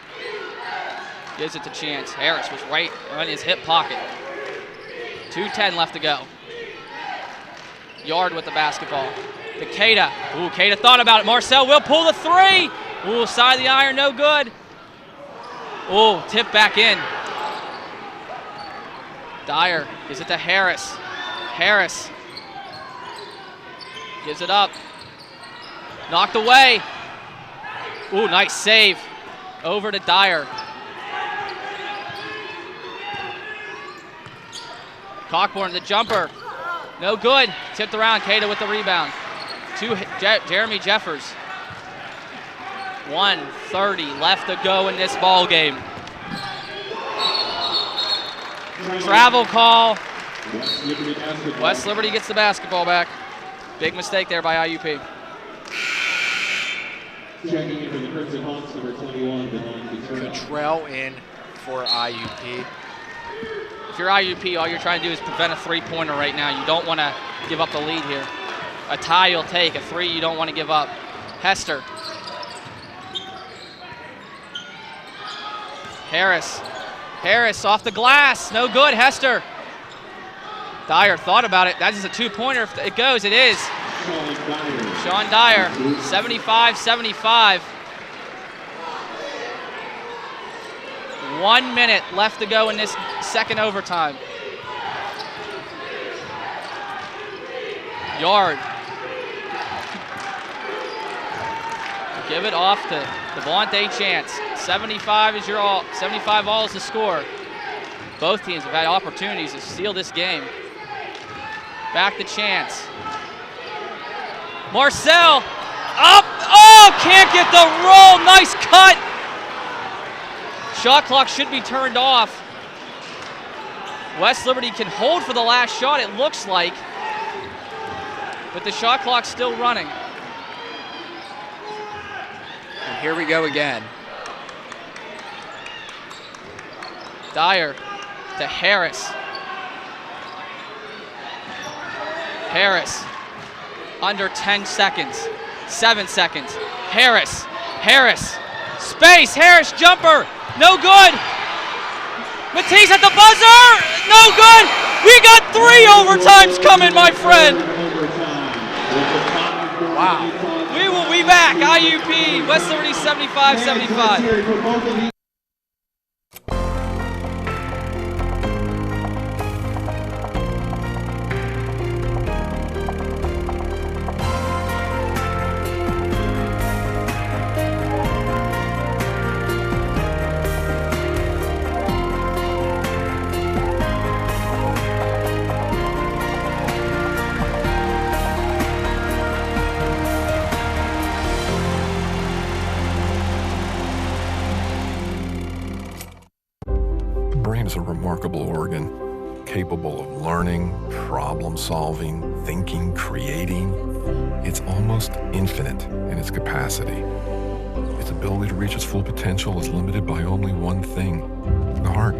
Gives it to Chance. Harris was right in his hip pocket. 2:10 left to go. Yard with the basketball. To Cada. Ooh, Cada thought about it. Marcel will pull the three. Ooh, side of the iron, no good. Ooh, tip back in. Dyer gives it to Harris. Harris gives it up. Knocked away. Ooh, nice save. Over to Dyer. Cockburn, the jumper. No good. Tipped around. Cada with the rebound. To Jeremy Jeffers. 1:30 left to go in this ball game. Travel call. West Liberty gets the basketball back. Big mistake there by IUP. Checking in for the Crimson Hawks, number 21, Devon Cottrell in for IUP. If you're IUP, all you're trying to do is prevent a three-pointer right now. You don't want to give up the lead here. A tie you'll take. A three you don't want to give up. Hester. Harris. Harris off the glass. No good. Hester. Dyer thought about it. That is a two-pointer. If it goes, it is. Sean Dyer, 75-75. 1 minute left to go in this second overtime. Yard. Give it off to Devontae Chance. 75 is your all. 75 all is the score. Both teams have had opportunities to steal this game. Back to Chance. Marcel up. Oh, can't get the roll. Nice cut. Shot clock should be turned off. West Liberty can hold for the last shot, it looks like. But the shot clock's still running. And here we go again. Dyer to Harris. Harris, under 10 seconds, 7 seconds. Harris, Harris, space, Harris jumper, no good. Matisse at the buzzer, no good. We got 3 overtimes coming, my friend. Wow. We will be back, IUP, West Liberty 75-75. Is a remarkable organ, capable of learning, problem solving, thinking, creating. It's almost infinite in its capacity. Its ability to reach its full potential is limited by only one thing, the heart.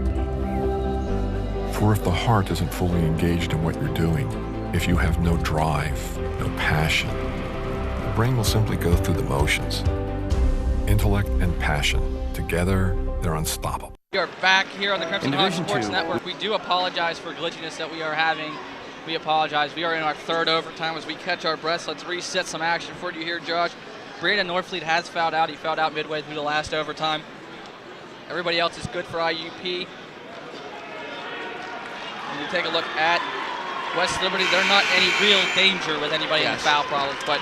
For if the heart isn't fully engaged in what you're doing, if you have no drive, no passion, the brain will simply go through the motions. Intellect and passion, together, they're unstoppable. We are back here on the Crimson Hawk Sports Network. We do apologize for glitchiness that we are having. We apologize. We are in our third overtime as we catch our breaths. Let's reset some action for you here, Josh. Brandon Norfleet has fouled out. He fouled out midway through the last overtime. Everybody else is good for IUP. When you take a look at West Liberty, they're not any real danger with anybody in foul problems, but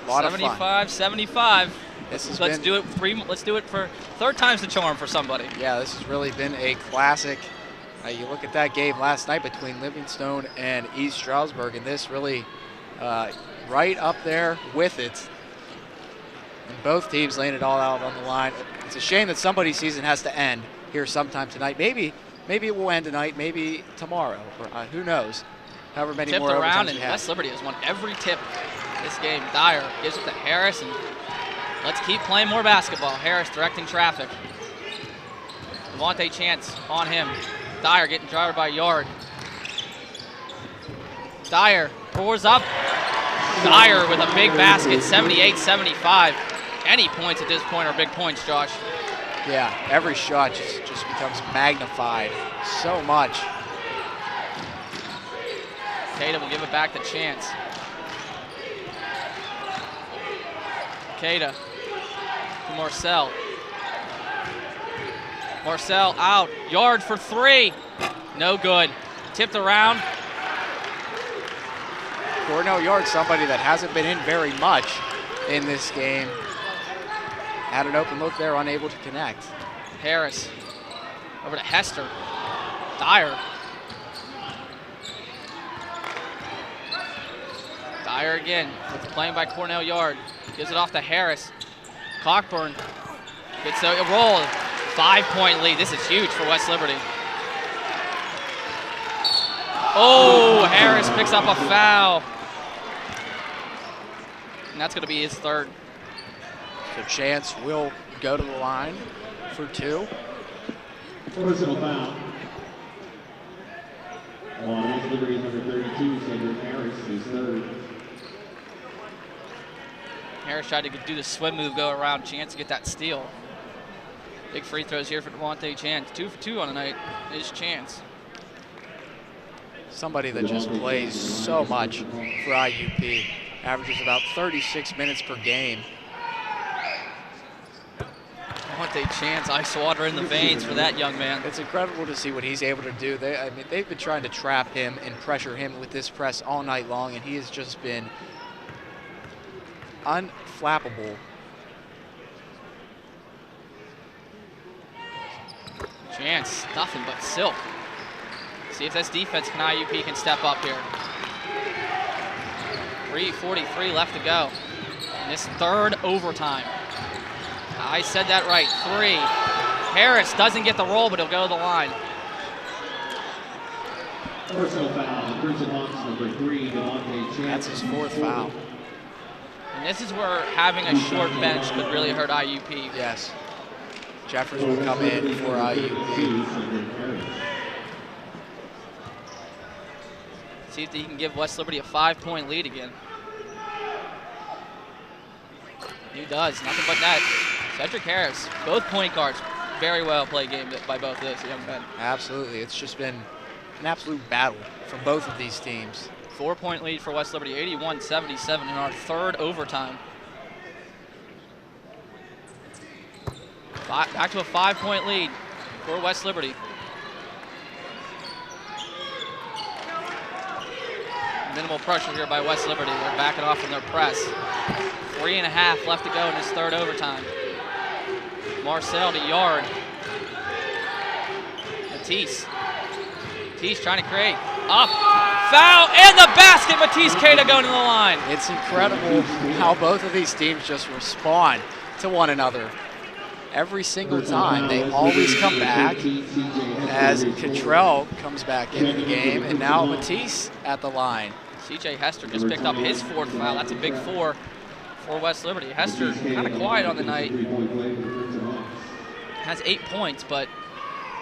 a lot of fun. 75-75. Let's do it for third time's the charm for somebody. Yeah, this has really been a classic. You look at that game last night between Livingstone and East Stroudsburg, and this really right up there with it. And both teams laying it all out on the line. It's a shame that somebody's season has to end here sometime tonight. Maybe it will end tonight, maybe tomorrow, or who knows. However many Tipped more around, overtimes and we have. West Liberty has won every tip this game. Dyer gives it to Harris, and let's keep playing more basketball. Harris directing traffic. Devontae Chance on him. Dyer getting driven by Yard. Dyer pours up. Dyer with a big basket, 78-75. Any points at this point are big points, Josh. Yeah, every shot just becomes magnified so much. Cada will give it back to Chance. Cada to Marcel. Marcel out. Yard for three. No good. Tipped around. Cornell Yard, somebody that hasn't been in very much in this game. Had an open look there, unable to connect. Harris over to Hester. Dyer. Dyer again. Playing by Cornell Yard. Gives it off to Harris. Cockburn gets a roll. 5-point lead. This is huge for West Liberty. Oh, Harris picks up a foul. And that's going to be his third. So Chance will go to the line for two. Personal foul. On West Liberty number 32, Cedric Harris, his third. Harris tried to do the swim move, go around Chance to get that steal. Big free throws here for Devontae Chance. 2 for 2 on the night is Chance. Somebody that just plays so much for IUP. Averages about 36 minutes per game. Devontae Chance, ice water in the veins for that young man. It's incredible to see what he's able to do. They've been trying to trap him and pressure him with this press all night long, and he has just been unflappable. Chance, nothing but silk. See if this defense IUP can step up here. 3:43 left to go in this third overtime. I said that right, 3. Harris doesn't get the roll, but he'll go to the line. Personal foul, Crimson Hawks number 3, Devontae Chance. That's his fourth foul. And this is where having a short bench could really hurt IUP. Yes. Jeffers will come in for IUP. See if he can give West Liberty a 5-point lead again. He does, nothing but that. Cedric Harris, both point guards, very well played game by both of those young men. Absolutely, it's just been an absolute battle from both of these teams. 4-point lead for West Liberty, 81-77 in our third overtime. Back to a 5-point lead for West Liberty. Minimal pressure here by West Liberty. They're backing off from their press. 3.5 left to go in this third overtime. Marcel to Yard. Matisse. Matisse trying to create. Up. Foul in the basket. Matisse Cada going to the line. It's incredible how both of these teams just respond to one another. Every single time, they always come back as Cottrell comes back into the game, and now Matisse at the line. CJ Hester just picked up his 4th foul. That's a big 4 for West Liberty. Hester kind of quiet on the night. Has 8 points, but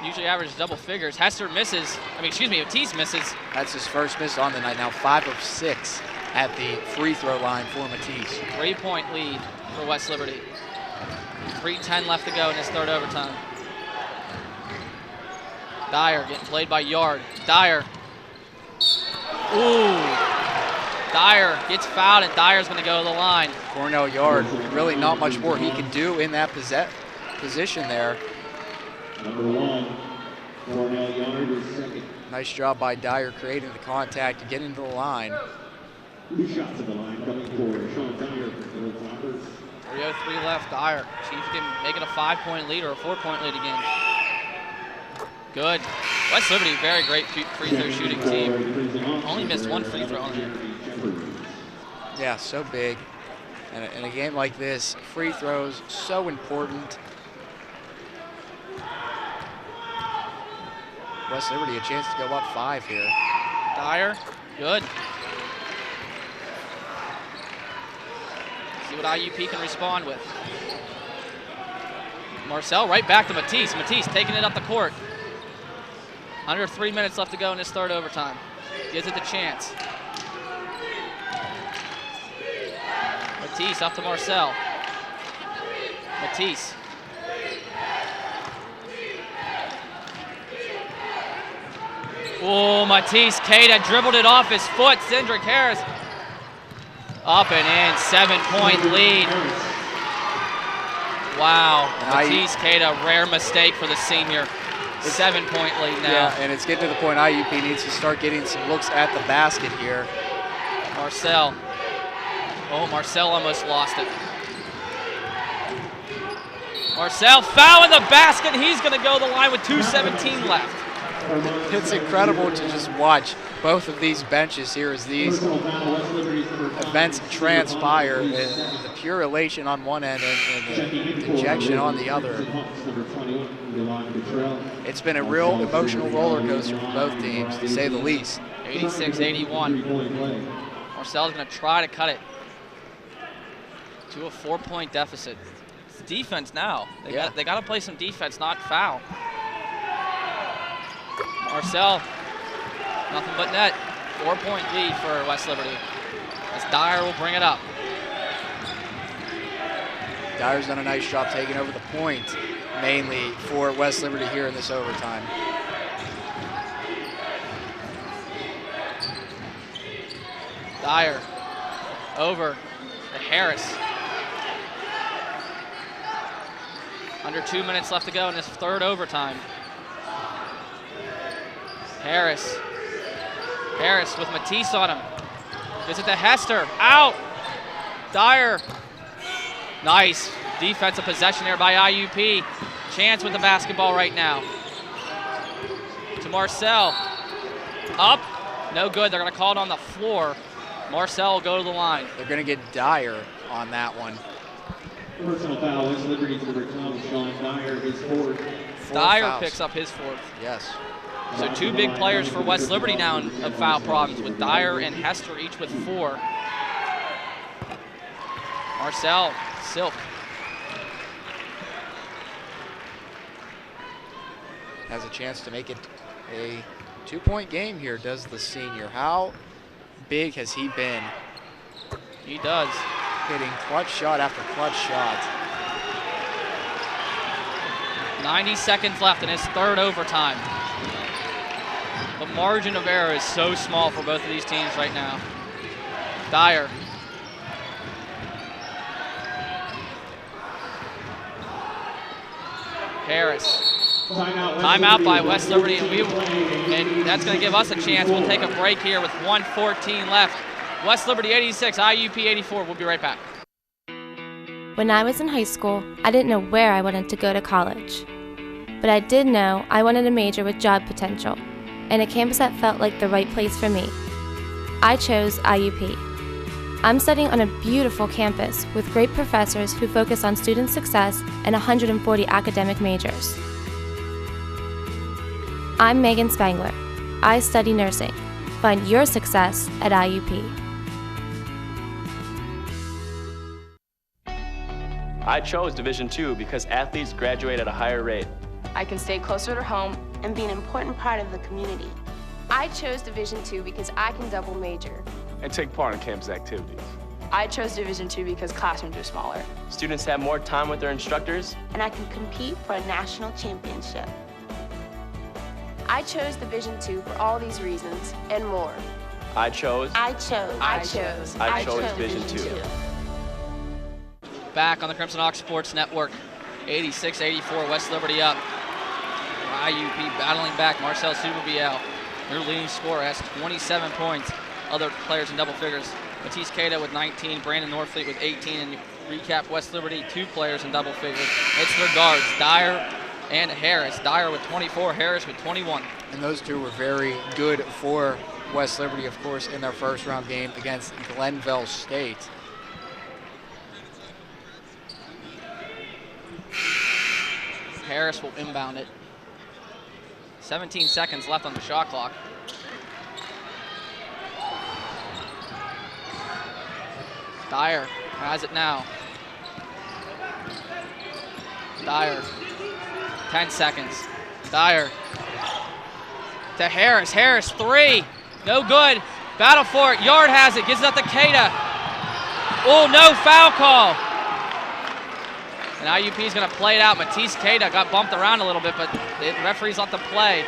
usually averages double figures. Hester misses. Matisse misses. That's his first miss on the night. Now 5 of 6 at the free throw line for Matisse. 3-point lead for West Liberty. 3:10 left to go in this third overtime. Dyer getting played by Yard. Dyer. Ooh. Dyer gets fouled, and Dyer's going to go to the line. Cornell Yard, really not much more he can do in that position there. Number 1, Cornell Yard is second. Nice job by Dyer creating the contact to get into the line. 2 shots at the line coming for Sean Dyer for the Hilltoppers. 3:03 left. Dyer. See if he can make it a 5-point lead or a 4-point lead again. Good. West Liberty, very great free throw shooting team. Only missed 1 free throw on here. Yeah, so big. And in a game like this, free throws, so important. West Liberty a chance to go up 5 here. Dyer, good. See what IUP can respond with. Marcel right back to Matisse. Matisse taking it up the court. Under 3 minutes left to go in this third overtime. Gives it the chance. Matisse up to Marcel. Matisse. Oh, Matisse, Cada dribbled it off his foot. Cindric Harris up and in, 7-point lead. Wow, Matisse Cada, rare mistake for the senior. 7-point lead now. Yeah, and it's getting to the point IUP needs to start getting some looks at the basket here. Marcel. Oh, Marcel almost lost it. Marcel fouling the basket. He's going to go to the line with 2:17 left. It's incredible to just watch both of these benches here as these events transpire. The pure elation on one end and the dejection on the other. It's been a real emotional roller coaster for both teams, to say the least. 86-81. Marcel's going to try to cut it to a 4-point deficit. It's defense now. They got to play some defense, not foul. Marcel, nothing but net. 4-point lead for West Liberty. As Dyer will bring it up. Dyer's done a nice job taking over the point, mainly for West Liberty here in this overtime. Dyer over to Harris. Under 2 minutes left to go in this third overtime. Harris with Matisse on him. Gives it to Hester, out. Dyer, nice defensive possession there by IUP. Chance with the basketball right now. To Marcel, up, no good. They're gonna call it on the floor. Marcel will go to the line. They're gonna get Dyer on that one. Personal foul, West Liberty's number 12, Sean Dyer, his fourth. Dyer picks up his fourth. Yes. So 2 big players for West Liberty now in foul problems, with Dyer and Hester each with 4. Marcel, Silk. Has a chance to make it a 2-point game here, does the senior. How big has he been? He does. Hitting clutch shot after clutch shot. 90 seconds left in his third overtime. The margin of error is so small for both of these teams right now. Dyer. Harris. Timeout by West Liberty, and that's going to give us a chance. We'll take a break here with 1:14 left. West Liberty 86, IUP 84. We'll be right back. When I was in high school, I didn't know where I wanted to go to college. But I did know I wanted a major with job potential, and a campus that felt like the right place for me. I chose IUP. I'm studying on a beautiful campus with great professors who focus on student success and 140 academic majors. I'm Megan Spangler. I study nursing. Find your success at IUP. I chose Division II because athletes graduate at a higher rate. I can stay closer to home and be an important part of the community. I chose Division II because I can double major and take part in campus activities. I chose Division II because classrooms are smaller. Students have more time with their instructors. And I can compete for a national championship. I chose Division II for all these reasons and more. I chose Division 2. Back on the Crimson Hawk Sports Network, 86-84, West Liberty up. IUP battling back. Marcel Souberbielle, their leading scorer, has 27 points. Other players in double figures. Matisse Queta with 19, Brandon Norfleet with 18, and recap West Liberty, 2 players in double figures. It's their guards, Dyer and Harris. Dyer with 24, Harris with 21. And those two were very good for West Liberty, of course, in their first round game against Glenville State. Harris will inbound it. 17 seconds left on the shot clock. Dyer has it now. Dyer, 10 seconds. Dyer to Harris. Harris, 3. No good. Battle for it. Yard has it. Gives it up to Queta. Oh, no foul call. And IUP is going to play it out. Matisse Queta got bumped around a little bit, but the referee's let the play.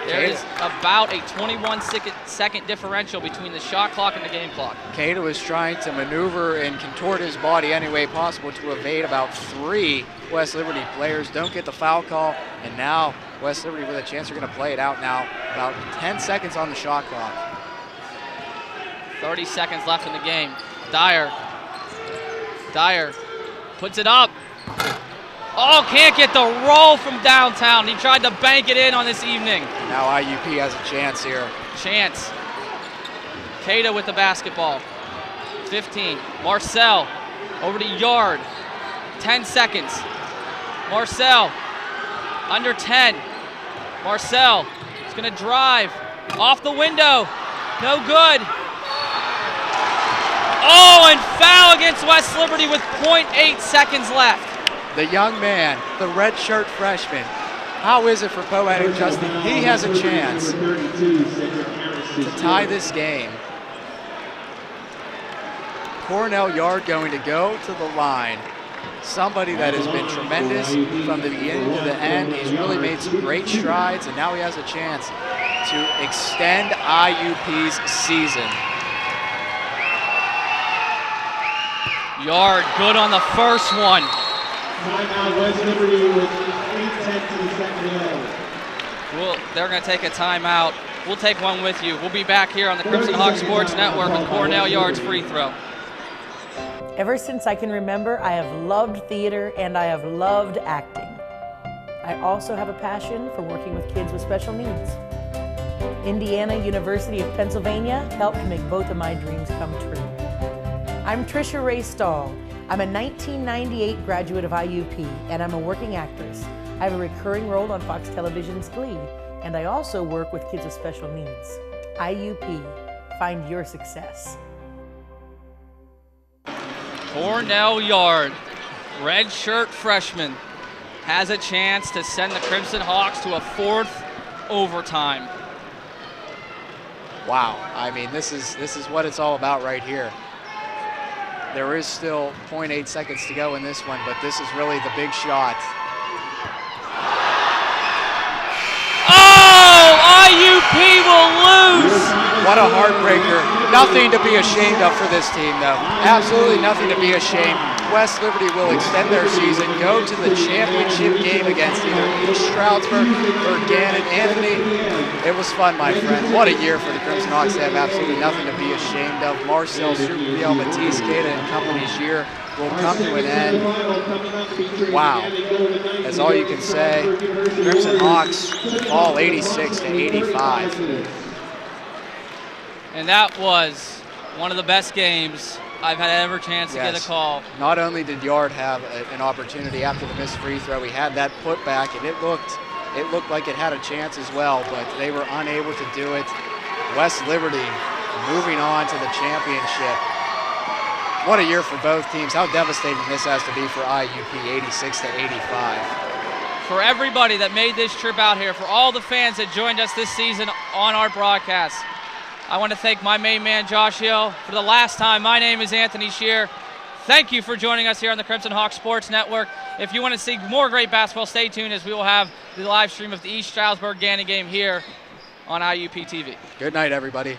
There is about a 21-second differential between the shot clock and the game clock. Queta was trying to maneuver and contort his body any way possible to evade about 3 West Liberty players. Don't get the foul call, and now West Liberty with a chance. They're going to play it out now. About 10 seconds on the shot clock. 30 seconds left in the game. Dyer puts it up. Oh, can't get the roll from downtown. He tried to bank it in on this evening. Now IUP has a chance here. Chance. Queta with the basketball. 15. Marcel over to Yard. 10 seconds. Marcel under 10. Marcel is going to drive off the window. No good. Oh, and foul against West Liberty with 0.8 seconds left. The young man, the redshirt freshman. How is it for Poetic Justin? He has a chance to tie this game. Cornell Yard going to go to the line. Somebody that has been tremendous from the beginning to the end. He's really made some great strides, and now he has a chance to extend IUP's season. Yard good on the first one. Timeout, West Liberty with 8:10 to the second half. They're going to take a timeout. We'll take one with you. We'll be back here on the Crimson Hawk Sports Network with Cornell Yard's free throw. Ever since I can remember, I have loved theater and I have loved acting. I also have a passion for working with kids with special needs. Indiana University of Pennsylvania helped make both of my dreams come true. I'm Trisha Ray Stahl. I'm a 1998 graduate of IUP, and I'm a working actress. I have a recurring role on Fox Television's Glee, and I also work with kids with special needs. IUP, find your success. Cornell Yard, redshirt freshman, has a chance to send the Crimson Hawks to a 4th overtime. Wow, I mean, this is what it's all about right here. There is still 0.8 seconds to go in this one, but this is really the big shot. Oh, IUP will lose. What a heartbreaker. Nothing to be ashamed of for this team, though. Absolutely nothing to be ashamed. West Liberty will extend their season, go to the championship game against either East Stroudsburg or Gannon Anthony. It was fun, my friend. What a year for the Crimson Hawks. They have absolutely nothing to be ashamed of. Marcel, Souberbielle, Matisse Queta, and company's year will come to an end. Wow. That's all you can say. Crimson Hawks fall 86-85. And that was one of the best games I've had ever chance to get a call. Not only did Yard have an opportunity after the missed free throw, he had that putback, and it looked like it had a chance as well, but they were unable to do it. West Liberty moving on to the championship. What a year for both teams. How devastating this has to be for IUP, 86-85. For everybody that made this trip out here, for all the fans that joined us this season on our broadcast, I want to thank my main man, Josh Hill. For the last time, my name is Anthony Shear. Thank you for joining us here on the Crimson Hawk Sports Network. If you want to see more great basketball, stay tuned as we will have the live stream of the East Stroudsburg Gannon game here on IUP TV. Good night, everybody.